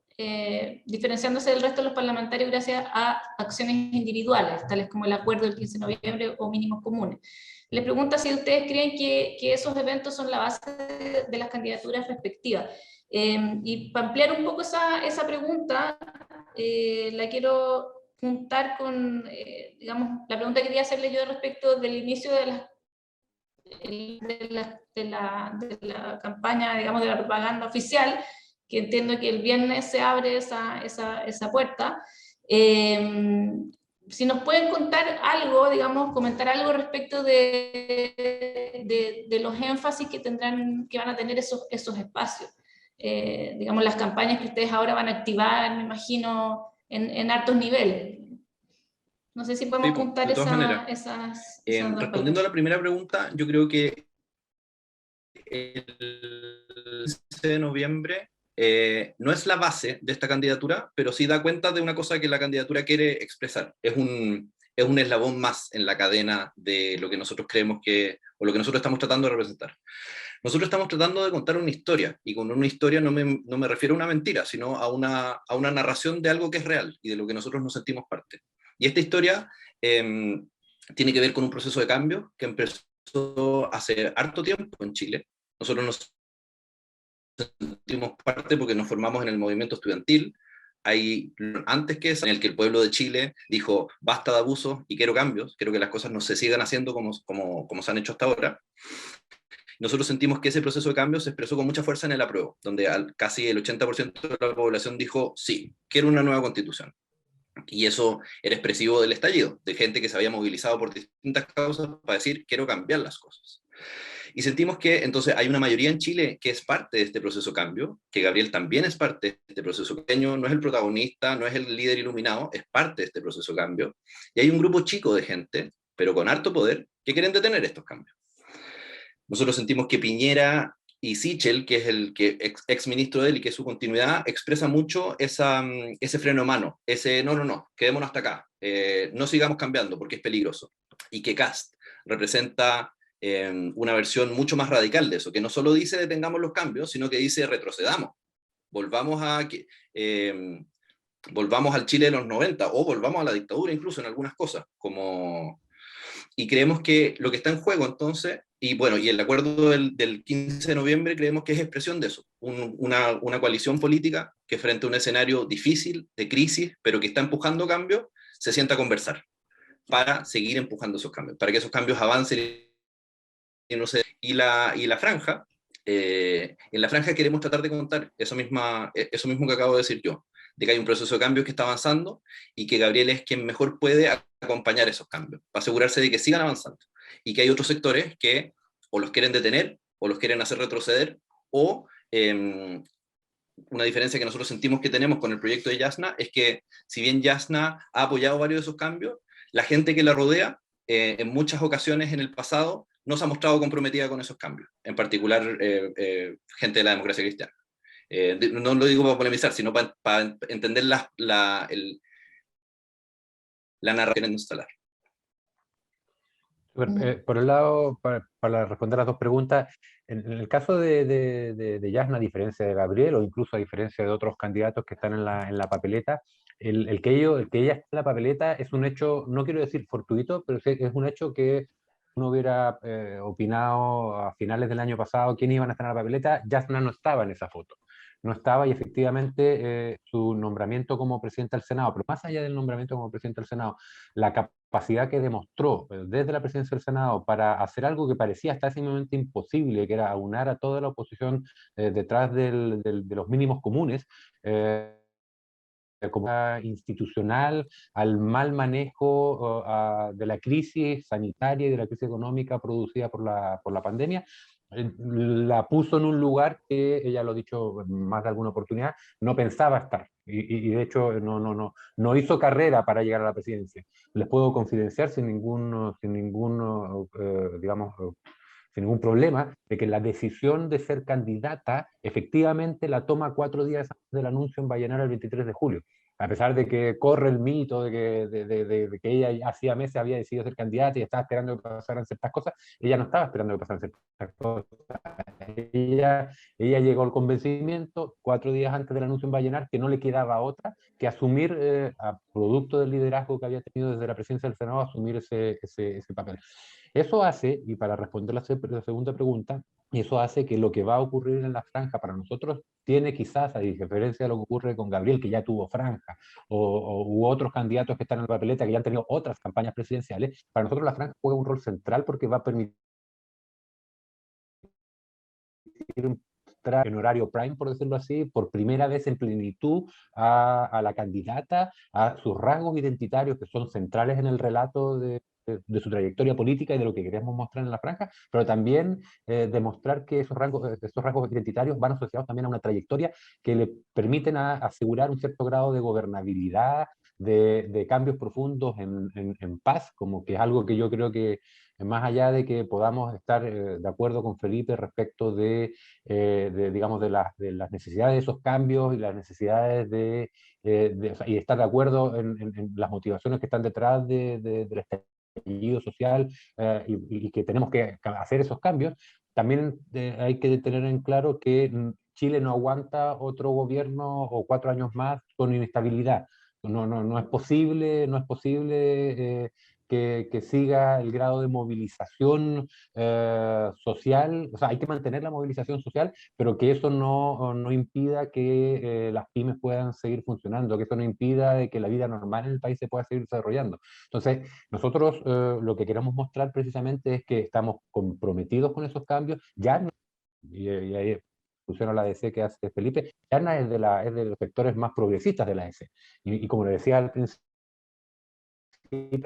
[SPEAKER 1] diferenciándose del resto de los parlamentarios gracias a acciones individuales, tales como el acuerdo del 15 de noviembre o mínimos comunes. Les pregunta si ustedes creen que esos eventos son la base de las candidaturas respectivas. Y para ampliar un poco esa pregunta, la quiero juntar con, digamos, la pregunta que quería hacerle yo respecto del inicio de la campaña, digamos, de la propaganda oficial, que entiendo que el viernes se abre esa puerta. Si nos pueden contar algo, digamos, comentar algo respecto de los énfasis que van a tener esos espacios. Digamos, las campañas que ustedes ahora van a activar, me imagino, en altos niveles. No sé si podemos juntar
[SPEAKER 2] de todas maneras.
[SPEAKER 1] esas
[SPEAKER 2] respondiendo a la primera pregunta, yo creo que el 15 de noviembre no es la base de esta candidatura, pero sí da cuenta de una cosa que la candidatura quiere expresar. Es un eslabón más en la cadena de lo que nosotros creemos o lo que nosotros estamos tratando de representar. Nosotros estamos tratando de contar una historia, y con una historia no me refiero a una mentira, sino a una narración de algo que es real y de lo que nosotros nos sentimos parte. Y esta historia tiene que ver con un proceso de cambio que empezó hace harto tiempo en Chile. Nosotros nos sentimos parte porque nos formamos en el movimiento estudiantil. Hay antes que eso, en el que el pueblo de Chile dijo, basta de abusos y quiero cambios, quiero que las cosas no se sigan haciendo como se han hecho hasta ahora. Nosotros sentimos que ese proceso de cambio se expresó con mucha fuerza en el apruebo, donde casi el 80% de la población dijo, sí, quiero una nueva constitución. Y eso era expresivo del estallido, de gente que se había movilizado por distintas causas para decir, quiero cambiar las cosas. Y sentimos que entonces hay una mayoría en Chile que es parte de este proceso de cambio, que Gabriel también es parte de este proceso de cambio, no es el protagonista, no es el líder iluminado, es parte de este proceso de cambio. Y hay un grupo chico de gente, pero con harto poder, que quieren detener estos cambios. Nosotros sentimos que Piñera y Sichel, que es el que ex ministro de él y que es su continuidad, expresa mucho ese freno de mano, ese no, quedémonos hasta acá, no sigamos cambiando porque es peligroso. Y que Kast representa una versión mucho más radical de eso, que no solo dice detengamos los cambios, sino que dice retrocedamos, volvamos al Chile de los 90 o volvamos a la dictadura incluso en algunas cosas, y creemos que lo que está en juego entonces, y bueno, y el acuerdo del 15 de noviembre creemos que es expresión de eso, una coalición política que frente a un escenario difícil, de crisis, pero que está empujando cambios, se sienta a conversar para seguir empujando esos cambios, para que esos cambios avancen y no se... Y la franja, en la franja queremos tratar de contar eso mismo que acabo de decir yo, de que hay un proceso de cambios que está avanzando y que Gabriel es quien mejor puede acompañar esos cambios, para asegurarse de que sigan avanzando. Y que hay otros sectores que o los quieren detener, o los quieren hacer retroceder, o una diferencia que nosotros sentimos que tenemos con el proyecto de Yasna es que si bien Yasna ha apoyado varios de esos cambios, la gente que la rodea en muchas ocasiones en el pasado no se ha mostrado comprometida con esos cambios, en particular gente de la democracia cristiana. No lo digo para polemizar, sino para entender la narración instalar.
[SPEAKER 3] Por un lado, para responder las dos preguntas, en el caso de Yasna, a diferencia de Gabriel, o incluso a diferencia de otros candidatos que están en la papeleta, el que ella esté en la papeleta es un hecho, no quiero decir fortuito, pero es un hecho que uno hubiera opinado a finales del año pasado quién iban a estar en la papeleta. Yasna no estaba en esa foto. No estaba, y efectivamente su nombramiento como presidente del Senado, pero más allá del nombramiento como presidente del Senado, la capacidad que demostró desde la presidencia del Senado para hacer algo que parecía hasta ese momento imposible, que era aunar a toda la oposición detrás de los mínimos comunes, como institucional, al mal manejo de la crisis sanitaria y de la crisis económica producida por la pandemia, la puso en un lugar que, ella lo ha dicho en más de alguna oportunidad, no pensaba estar. Y de hecho no hizo carrera para llegar a la presidencia. Les puedo confidenciar sin ningún problema, de que la decisión de ser candidata efectivamente la toma 4 días antes del anuncio en Vallenar el 23 de julio. A pesar de que corre el mito de que ella hacía meses había decidido ser candidata y estaba esperando que pasaran ciertas cosas, ella no estaba esperando que pasaran ciertas cosas. Ella llegó al convencimiento 4 días antes del anuncio en Vallenar que no le quedaba otra que asumir, a producto del liderazgo que había tenido desde la presidencia del Senado, asumir ese papel. Eso hace, y para responder la segunda pregunta, eso hace que lo que va a ocurrir en la franja para nosotros tiene quizás, a diferencia de lo que ocurre con Gabriel, que ya tuvo franja, u otros candidatos que están en la papeleta, que ya han tenido otras campañas presidenciales, para nosotros la franja juega un rol central porque va a permitir en horario prime, por decirlo así, por primera vez en plenitud a la candidata, a sus rasgos identitarios que son centrales en el relato de su trayectoria política y de lo que queremos mostrar en la franja, pero también demostrar que esos rasgos identitarios van asociados también a una trayectoria que le permiten asegurar un cierto grado de gobernabilidad, de cambios profundos en paz, como que es algo que yo creo que más allá de que podamos estar de acuerdo con Felipe respecto digamos, de las necesidades de esos cambios y las necesidades y estar de acuerdo en las motivaciones que están detrás del estallido social, y que tenemos que hacer esos cambios, también hay que tener en claro que Chile no aguanta otro gobierno o 4 años más con inestabilidad. No es posible que siga el grado de movilización social, o sea, hay que mantener la movilización social, pero que eso no impida que las pymes puedan seguir funcionando, que eso no impida de que la vida normal en el país se pueda seguir desarrollando. Entonces, nosotros lo que queremos mostrar precisamente es que estamos comprometidos con esos cambios, ya, y ahí funciona la ADC que hace Felipe, Yarna es de los sectores más progresistas de la ADC, y como le decía al principio,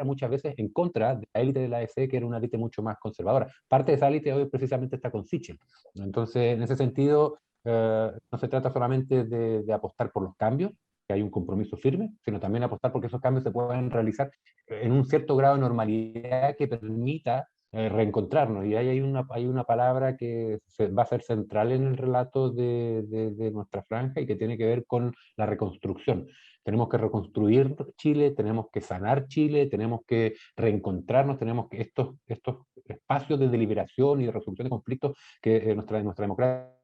[SPEAKER 3] muchas veces en contra de la élite de la ADC, que era una élite mucho más conservadora. Parte de esa élite hoy precisamente está con Sichel. Entonces, en ese sentido, no se trata solamente de apostar por los cambios, que hay un compromiso firme, sino también apostar porque esos cambios se puedan realizar en un cierto grado de normalidad que permita reencontrarnos. Y ahí hay una palabra que va a ser central en el relato de nuestra franja y que tiene que ver con la reconstrucción. Tenemos que reconstruir Chile, tenemos que sanar Chile, tenemos que reencontrarnos, tenemos que estos espacios de deliberación y de resolución de conflictos que nuestra democracia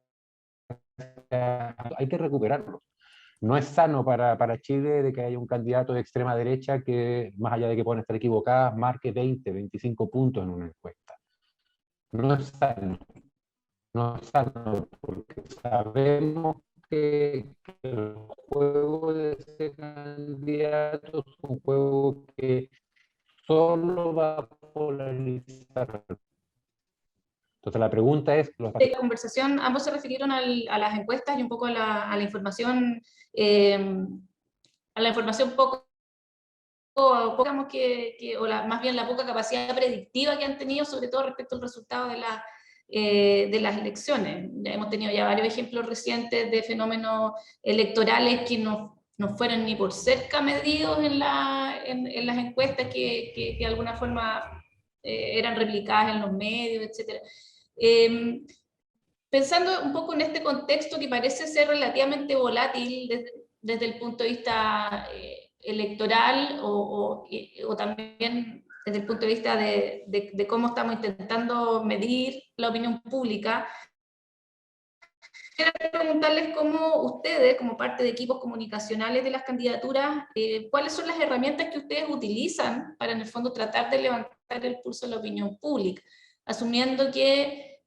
[SPEAKER 3] hay que recuperarlos. No es sano para Chile de que haya un candidato de extrema derecha que, más allá de que puedan estar equivocadas, marque 20, 25 puntos en una encuesta. No es sano. No es sano porque sabemos que el juego de ese candidato es un juego que solo va a polarizar. Entonces la pregunta es...
[SPEAKER 1] De la conversación, ambos se refirieron a las encuestas y un poco a la información, poco, digamos más bien la poca capacidad predictiva que han tenido, sobre todo respecto al resultado de las elecciones. Hemos tenido ya varios ejemplos recientes de fenómenos electorales que no fueron ni por cerca medidos en las encuestas que de alguna forma eran replicadas en los medios, etc. Pensando un poco en este contexto que parece ser relativamente volátil desde el punto de vista electoral o también desde el punto de vista de cómo estamos intentando medir la opinión pública, quiero preguntarles cómo ustedes, como parte de equipos comunicacionales de las candidaturas, cuáles son las herramientas que ustedes utilizan para en el fondo tratar de levantar el pulso de la opinión pública, asumiendo que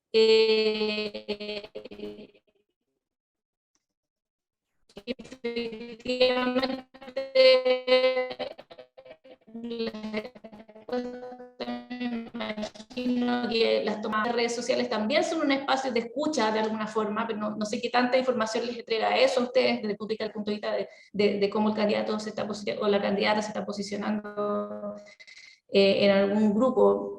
[SPEAKER 1] efectivamente me imagino que las tomadas de redes sociales también son un espacio de escucha de alguna forma, pero no sé qué tanta información les entrega eso a ustedes desde el punto de vista de cómo el candidato se está posicionando o la candidata se está posicionando en algún grupo.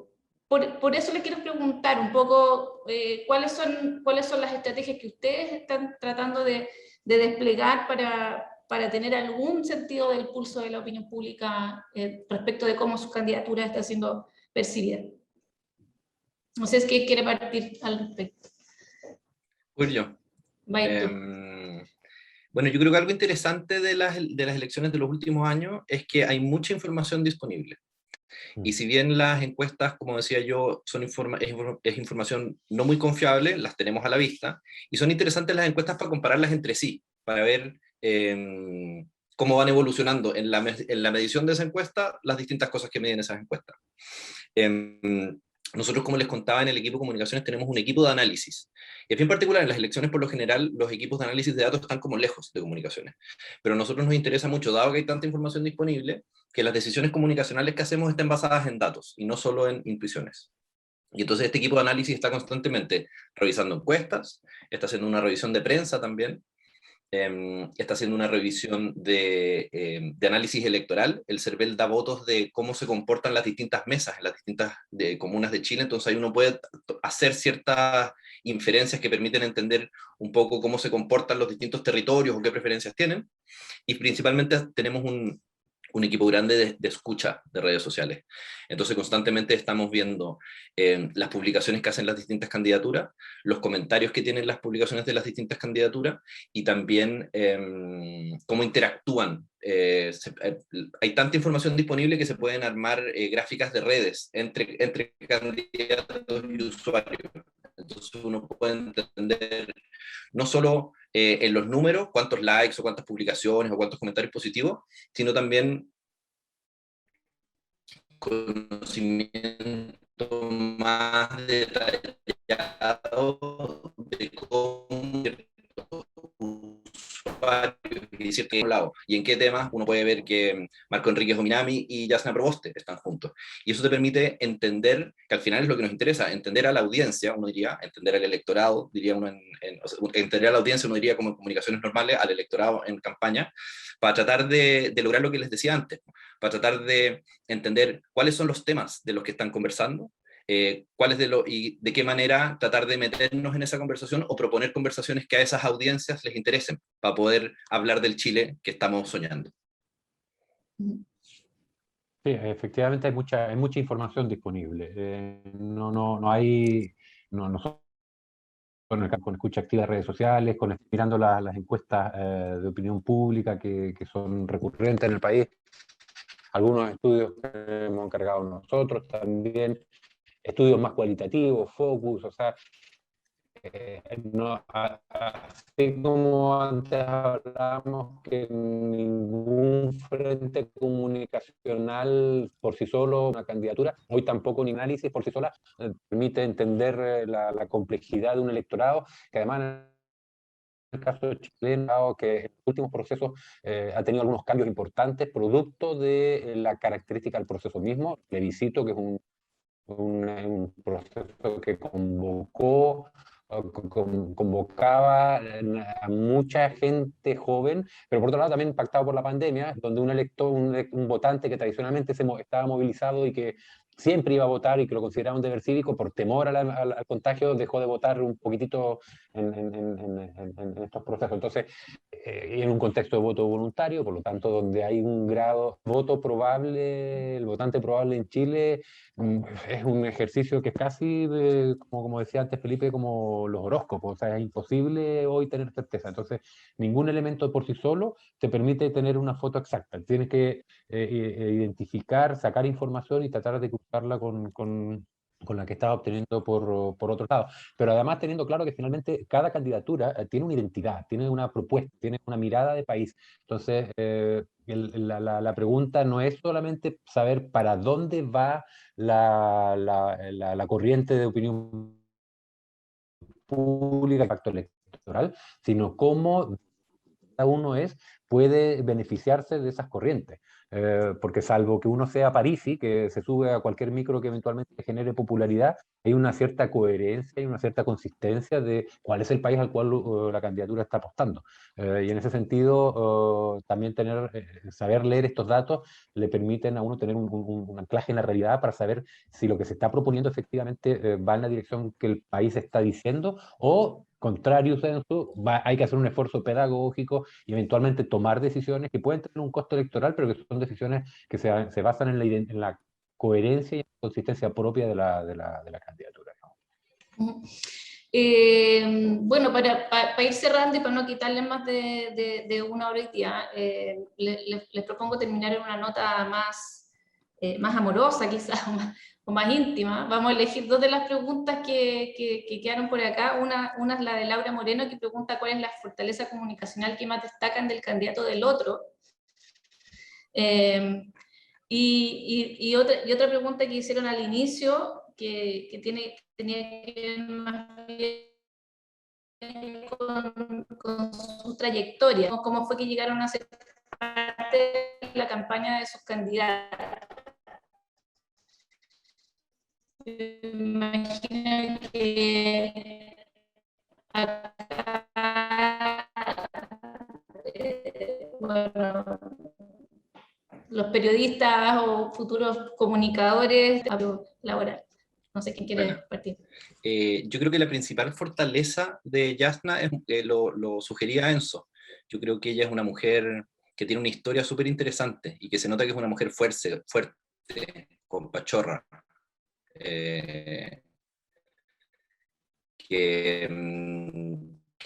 [SPEAKER 1] Por eso les quiero preguntar un poco cuáles son las estrategias que ustedes están tratando de desplegar para tener algún sentido del pulso de la opinión pública respecto de cómo su candidatura está siendo percibida. No sé si es que quiere partir al respecto.
[SPEAKER 2] Pues yo.
[SPEAKER 1] Vaya tú.
[SPEAKER 2] Bueno, yo creo que algo interesante de las elecciones de los últimos años es que hay mucha información disponible. Y si bien las encuestas, como decía yo, es información no muy confiable, las tenemos a la vista, y son interesantes las encuestas para compararlas entre sí, para ver cómo van evolucionando en la medición de esa encuesta, las distintas cosas que miden esas encuestas. Nosotros, como les contaba, en el equipo de comunicaciones tenemos un equipo de análisis. Y es bien particular, en las elecciones por lo general los equipos de análisis de datos están como lejos de comunicaciones. Pero a nosotros nos interesa mucho, dado que hay tanta información disponible, que las decisiones comunicacionales que hacemos estén basadas en datos y no solo en intuiciones. Y entonces este equipo de análisis está constantemente revisando encuestas, está haciendo una revisión de prensa también, está haciendo una revisión de análisis electoral. El CERVEL da votos de cómo se comportan las distintas mesas en las distintas comunas de Chile, entonces ahí uno puede hacer ciertas inferencias que permiten entender un poco cómo se comportan los distintos territorios o qué preferencias tienen, y principalmente tenemos un equipo grande de escucha de redes sociales. Entonces constantemente estamos viendo las publicaciones que hacen las distintas candidaturas, los comentarios que tienen las publicaciones de las distintas candidaturas, y también cómo interactúan. Hay tanta información disponible que se pueden armar gráficas de redes entre candidatos y usuarios. Entonces uno puede entender no solo en los números, cuántos likes o cuántas publicaciones o cuántos comentarios positivos, sino también conocimiento más detallado de cómo y en qué temas uno puede ver que Marco Enríquez Ominami y Jasna Proboste están juntos. Y eso te permite entender, que al final es lo que nos interesa, entender a la audiencia, uno diría, entender al electorado, diría uno o sea, entender a la audiencia, uno diría como en comunicaciones normales, al electorado en campaña, para tratar de lograr lo que les decía antes, para tratar de entender cuáles son los temas de los que están conversando, y de qué manera tratar de meternos en esa conversación o proponer conversaciones que a esas audiencias les interesen para poder hablar del Chile que estamos soñando.
[SPEAKER 3] Sí, efectivamente hay mucha información disponible. No hay, nosotros con escucha activa de redes sociales, mirando las encuestas de opinión pública que son recurrentes en el país, algunos estudios que hemos encargado nosotros también, estudios más cualitativos, focus, o sea, así como antes hablábamos que ningún frente comunicacional por sí solo, una candidatura, hoy tampoco ni análisis por sí sola, permite entender la complejidad de un electorado, que además en el caso chileno, que en los últimos procesos ha tenido algunos cambios importantes, producto de la característica del proceso mismo, plebiscito, que es un proceso que convocaba a mucha gente joven, pero por otro lado también impactado por la pandemia, donde un elector, un votante que tradicionalmente estaba movilizado y que siempre iba a votar y que lo consideraba un deber cívico, por temor al contagio, dejó de votar un poquitito en estos procesos. Entonces, en un contexto de voto voluntario, por lo tanto, donde hay un grado voto probable, el votante probable en Chile, es un ejercicio que es casi, como decía antes Felipe, como los horóscopos, o sea, es imposible hoy tener certeza. Entonces, ningún elemento por sí solo te permite tener una foto exacta. Tienes que identificar, sacar información y tratar de cruzarla con la que estaba obteniendo por otro lado. Pero además teniendo claro que finalmente cada candidatura tiene una identidad, tiene una propuesta, tiene una mirada de país. Entonces, la pregunta no es solamente saber para dónde va la corriente de opinión pública, el pacto electoral, sino cómo cada uno puede beneficiarse de esas corrientes. Porque salvo que uno sea Parisi, que se sube a cualquier micro que eventualmente genere popularidad, hay una cierta coherencia y una cierta consistencia de cuál es el país al cual la candidatura está apostando. Y en ese sentido, también saber leer estos datos le permiten a uno tener un anclaje en la realidad para saber si lo que se está proponiendo efectivamente va en la dirección que el país está diciendo o contrario censo, hay que hacer un esfuerzo pedagógico y eventualmente tomar decisiones que pueden tener un costo electoral, pero que son decisiones que se basan en la coherencia y consistencia propia de la candidatura.
[SPEAKER 1] Bueno, para ir cerrando y para no quitarles más de una hora y día, les propongo terminar en una nota más amorosa quizás, o más íntima. Vamos a elegir dos de las preguntas que quedaron por acá. Una es la de Laura Moreno, que pregunta cuál es la fortaleza comunicacional que más destacan del candidato del otro. Y otra pregunta que hicieron al inicio, que tenía que ver más bien con su trayectoria, cómo fue que llegaron a ser parte de la campaña de sus candidatos. Imagino que acá, bueno, los periodistas o futuros comunicadores, Laura, no sé quién quiere partir.
[SPEAKER 2] Yo creo que la principal fortaleza de Jasna lo sugería Enzo. Yo creo que ella es una mujer que tiene una historia súper interesante y que se nota que es una mujer fuerte, con pachorra. Que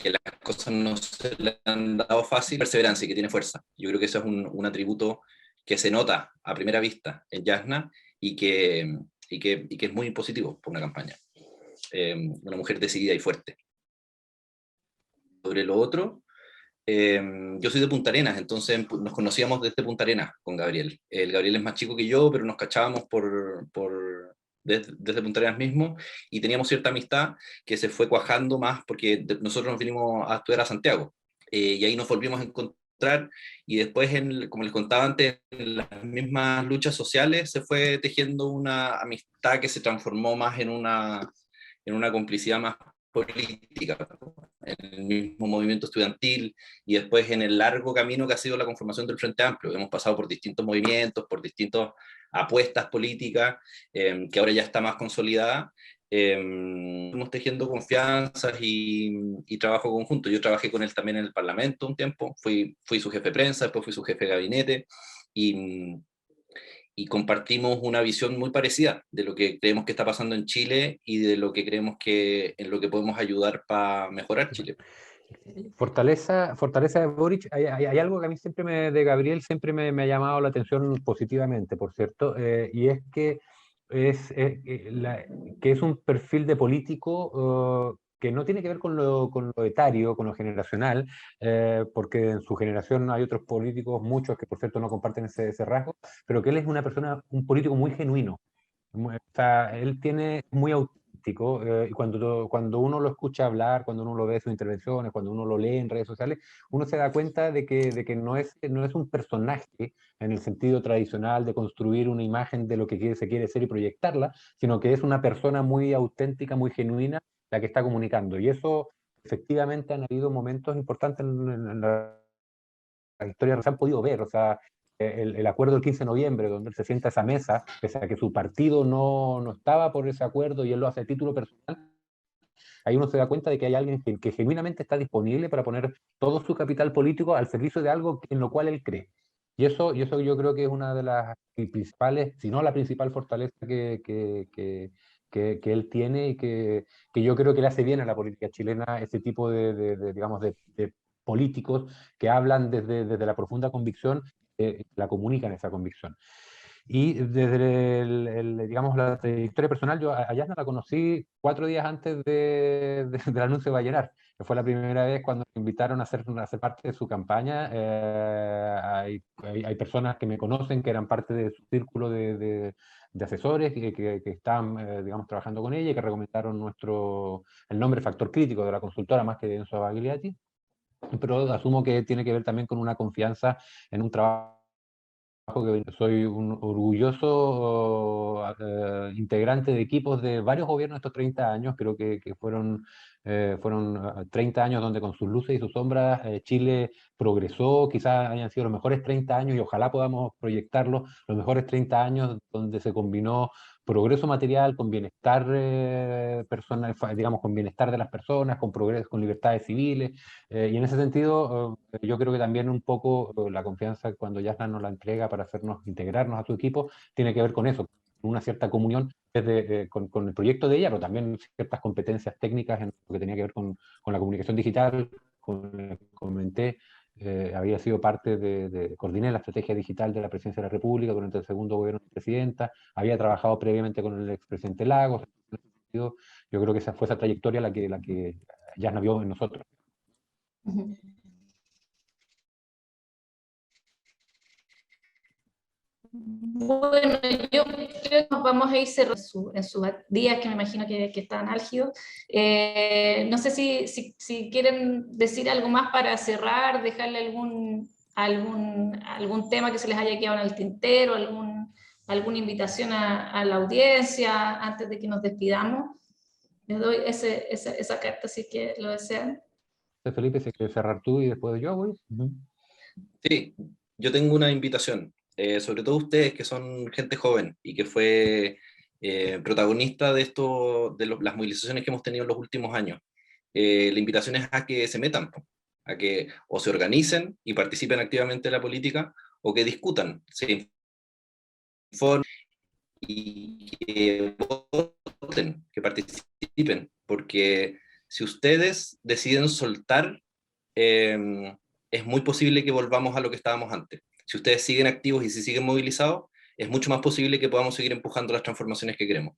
[SPEAKER 2] las cosas no se le han dado fácil, perseverancia y que tiene fuerza. Yo creo que eso es un atributo que se nota a primera vista en Jasna y que es muy positivo por una campaña. Una mujer decidida y fuerte. Sobre lo otro, Yo soy de Punta Arenas, entonces nos conocíamos desde Punta Arenas con Gabriel. El Gabriel es más chico que yo, pero nos cachábamos desde Punta Arenas mismo, y teníamos cierta amistad que se fue cuajando más porque nosotros nos vinimos a estudiar a Santiago, y ahí nos volvimos a encontrar, y después, como les contaba antes, en las mismas luchas sociales se fue tejiendo una amistad que se transformó más en una complicidad más política, en el mismo movimiento estudiantil, y después en el largo camino que ha sido la conformación del Frente Amplio. Hemos pasado por distintos movimientos, por distintas apuestas políticas, que ahora ya está más consolidada. Estamos tejiendo confianzas y trabajo conjunto. Yo trabajé con él también en el Parlamento un tiempo, fui su jefe de prensa, después fui su jefe de gabinete, y compartimos una visión muy parecida de lo que creemos que está pasando en Chile y de lo que creemos que en lo que podemos ayudar para mejorar Chile.
[SPEAKER 3] Fortaleza de Boric, hay algo que a mí de Gabriel siempre me ha llamado la atención positivamente, por cierto, y es que que es un perfil de político que no tiene que ver con lo etario, con lo generacional, porque en su generación hay otros políticos, muchos que por cierto no comparten ese rasgo, pero que él es un político muy genuino. O sea, él es muy auténtico, y cuando uno lo escucha hablar, cuando uno lo ve sus intervenciones, cuando uno lo lee en redes sociales, uno se da cuenta de que no es un personaje en el sentido tradicional de construir una imagen de lo que se quiere ser y proyectarla, sino que es una persona muy auténtica, muy genuina, la que está comunicando. Y eso, efectivamente, han habido momentos importantes en la historia, se han podido ver, o sea, el acuerdo del 15 de noviembre, donde él se sienta a esa mesa, pese a que su partido no estaba por ese acuerdo y él lo hace a título personal, ahí uno se da cuenta de que hay alguien que genuinamente está disponible para poner todo su capital político al servicio de algo en lo cual él cree. Y eso yo creo que es una de las principales, si no la principal fortaleza que él tiene, y que yo creo que le hace bien a la política chilena, ese tipo digamos, de políticos que hablan desde la profunda convicción, la comunican esa convicción. Y desde digamos, la trayectoria personal, yo a Yasna la conocí 4 días antes del anuncio de Vallenar, que fue la primera vez cuando me invitaron a ser parte de su campaña. Hay personas que me conocen, que eran parte de su círculo de asesores, que están, digamos, trabajando con ella, y que recomendaron el nombre Factor Crítico de la consultora, más que de Enzo Bagliati. Pero asumo que tiene que ver también con una confianza en un trabajo que soy un orgulloso integrante de equipos de varios gobiernos estos 30 años. Creo que fueron 30 años donde, con sus luces y sus sombras, Chile progresó. Quizás hayan sido los mejores 30 años, y ojalá podamos proyectarlo, los mejores 30 años donde se combinó progreso material con bienestar personal, digamos, con bienestar de las personas, con progreso, con libertades civiles. Y en ese sentido, yo creo que también un poco la confianza, cuando Yasna nos la entrega para hacernos integrarnos a su equipo, tiene que ver con eso, con una cierta comunión con el proyecto de ella, pero también ciertas competencias técnicas en lo que tenía que ver con la comunicación digital. Como comenté, había sido parte coordiné la estrategia digital de la Presidencia de la República durante el segundo gobierno de la presidenta, había trabajado previamente con el expresidente Lagos. En ese sentido, yo creo que esa fue esa trayectoria la que Yasna vio en nosotros.
[SPEAKER 1] Bueno, yo creo que nos vamos a ir cerrando en sus días, que me imagino que están álgidos. No sé si quieren decir algo más para cerrar, dejarle algún tema que se les haya quedado en el tintero, alguna invitación a la audiencia antes de que nos despidamos. Les doy esa carta si que lo desean.
[SPEAKER 3] Felipe, si quieres cerrar tú y después yo voy.
[SPEAKER 2] Sí, yo tengo una invitación, sobre todo ustedes que son gente joven y que fue protagonista de las movilizaciones que hemos tenido en los últimos años. La invitación es a que se metan, a que o se organicen y participen activamente en la política, o que discutan, se informen y que voten, que participen, porque si ustedes deciden soltar, es muy posible que volvamos a lo que estábamos antes. Si ustedes siguen activos y si siguen movilizados, es mucho más posible que podamos seguir empujando las transformaciones que queremos.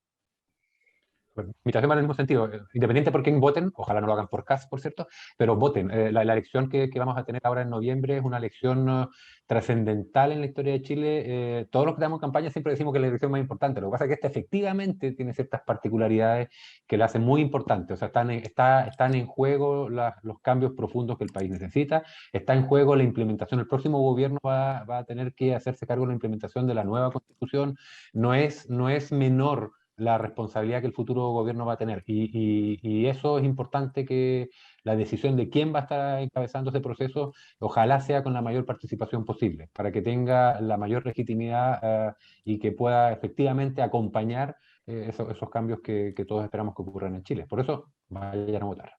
[SPEAKER 3] invitación va en el mismo sentido, independiente por quién voten, ojalá no lo hagan por CAS, por cierto, pero voten. La elección que vamos a tener ahora en noviembre es una elección trascendental en la historia de Chile. Todos los que damos campaña siempre decimos que es la elección más importante. Lo que pasa es que esta efectivamente tiene ciertas particularidades que la hacen muy importante. O sea, están en juego los cambios profundos que el país necesita, está en juego la implementación. El próximo gobierno va a tener que hacerse cargo de la implementación de la nueva Constitución. No es menor la responsabilidad que el futuro gobierno va a tener. Y eso es importante, que la decisión de quién va a estar encabezando ese proceso, ojalá sea con la mayor participación posible, para que tenga la mayor legitimidad y que pueda efectivamente acompañar esos cambios que todos esperamos que ocurran en Chile. Por eso, vayan a votar.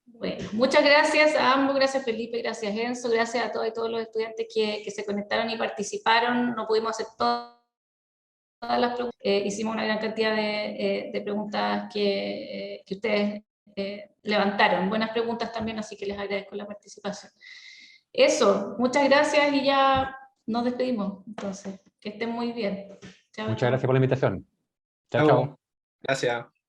[SPEAKER 1] Bueno, muchas gracias a ambos, gracias Felipe, gracias Enzo, gracias a todos los estudiantes que se conectaron y participaron. No pudimos hacer todas las preguntas, hicimos una gran cantidad de preguntas que ustedes levantaron. Buenas preguntas también, así que les agradezco la participación. Eso, muchas gracias y ya nos despedimos. Entonces, que estén muy bien. Chao,
[SPEAKER 3] Muchas
[SPEAKER 1] chao.
[SPEAKER 3] gracias por la invitación. Chao,
[SPEAKER 2] Chao.
[SPEAKER 3] chao.
[SPEAKER 2] Gracias.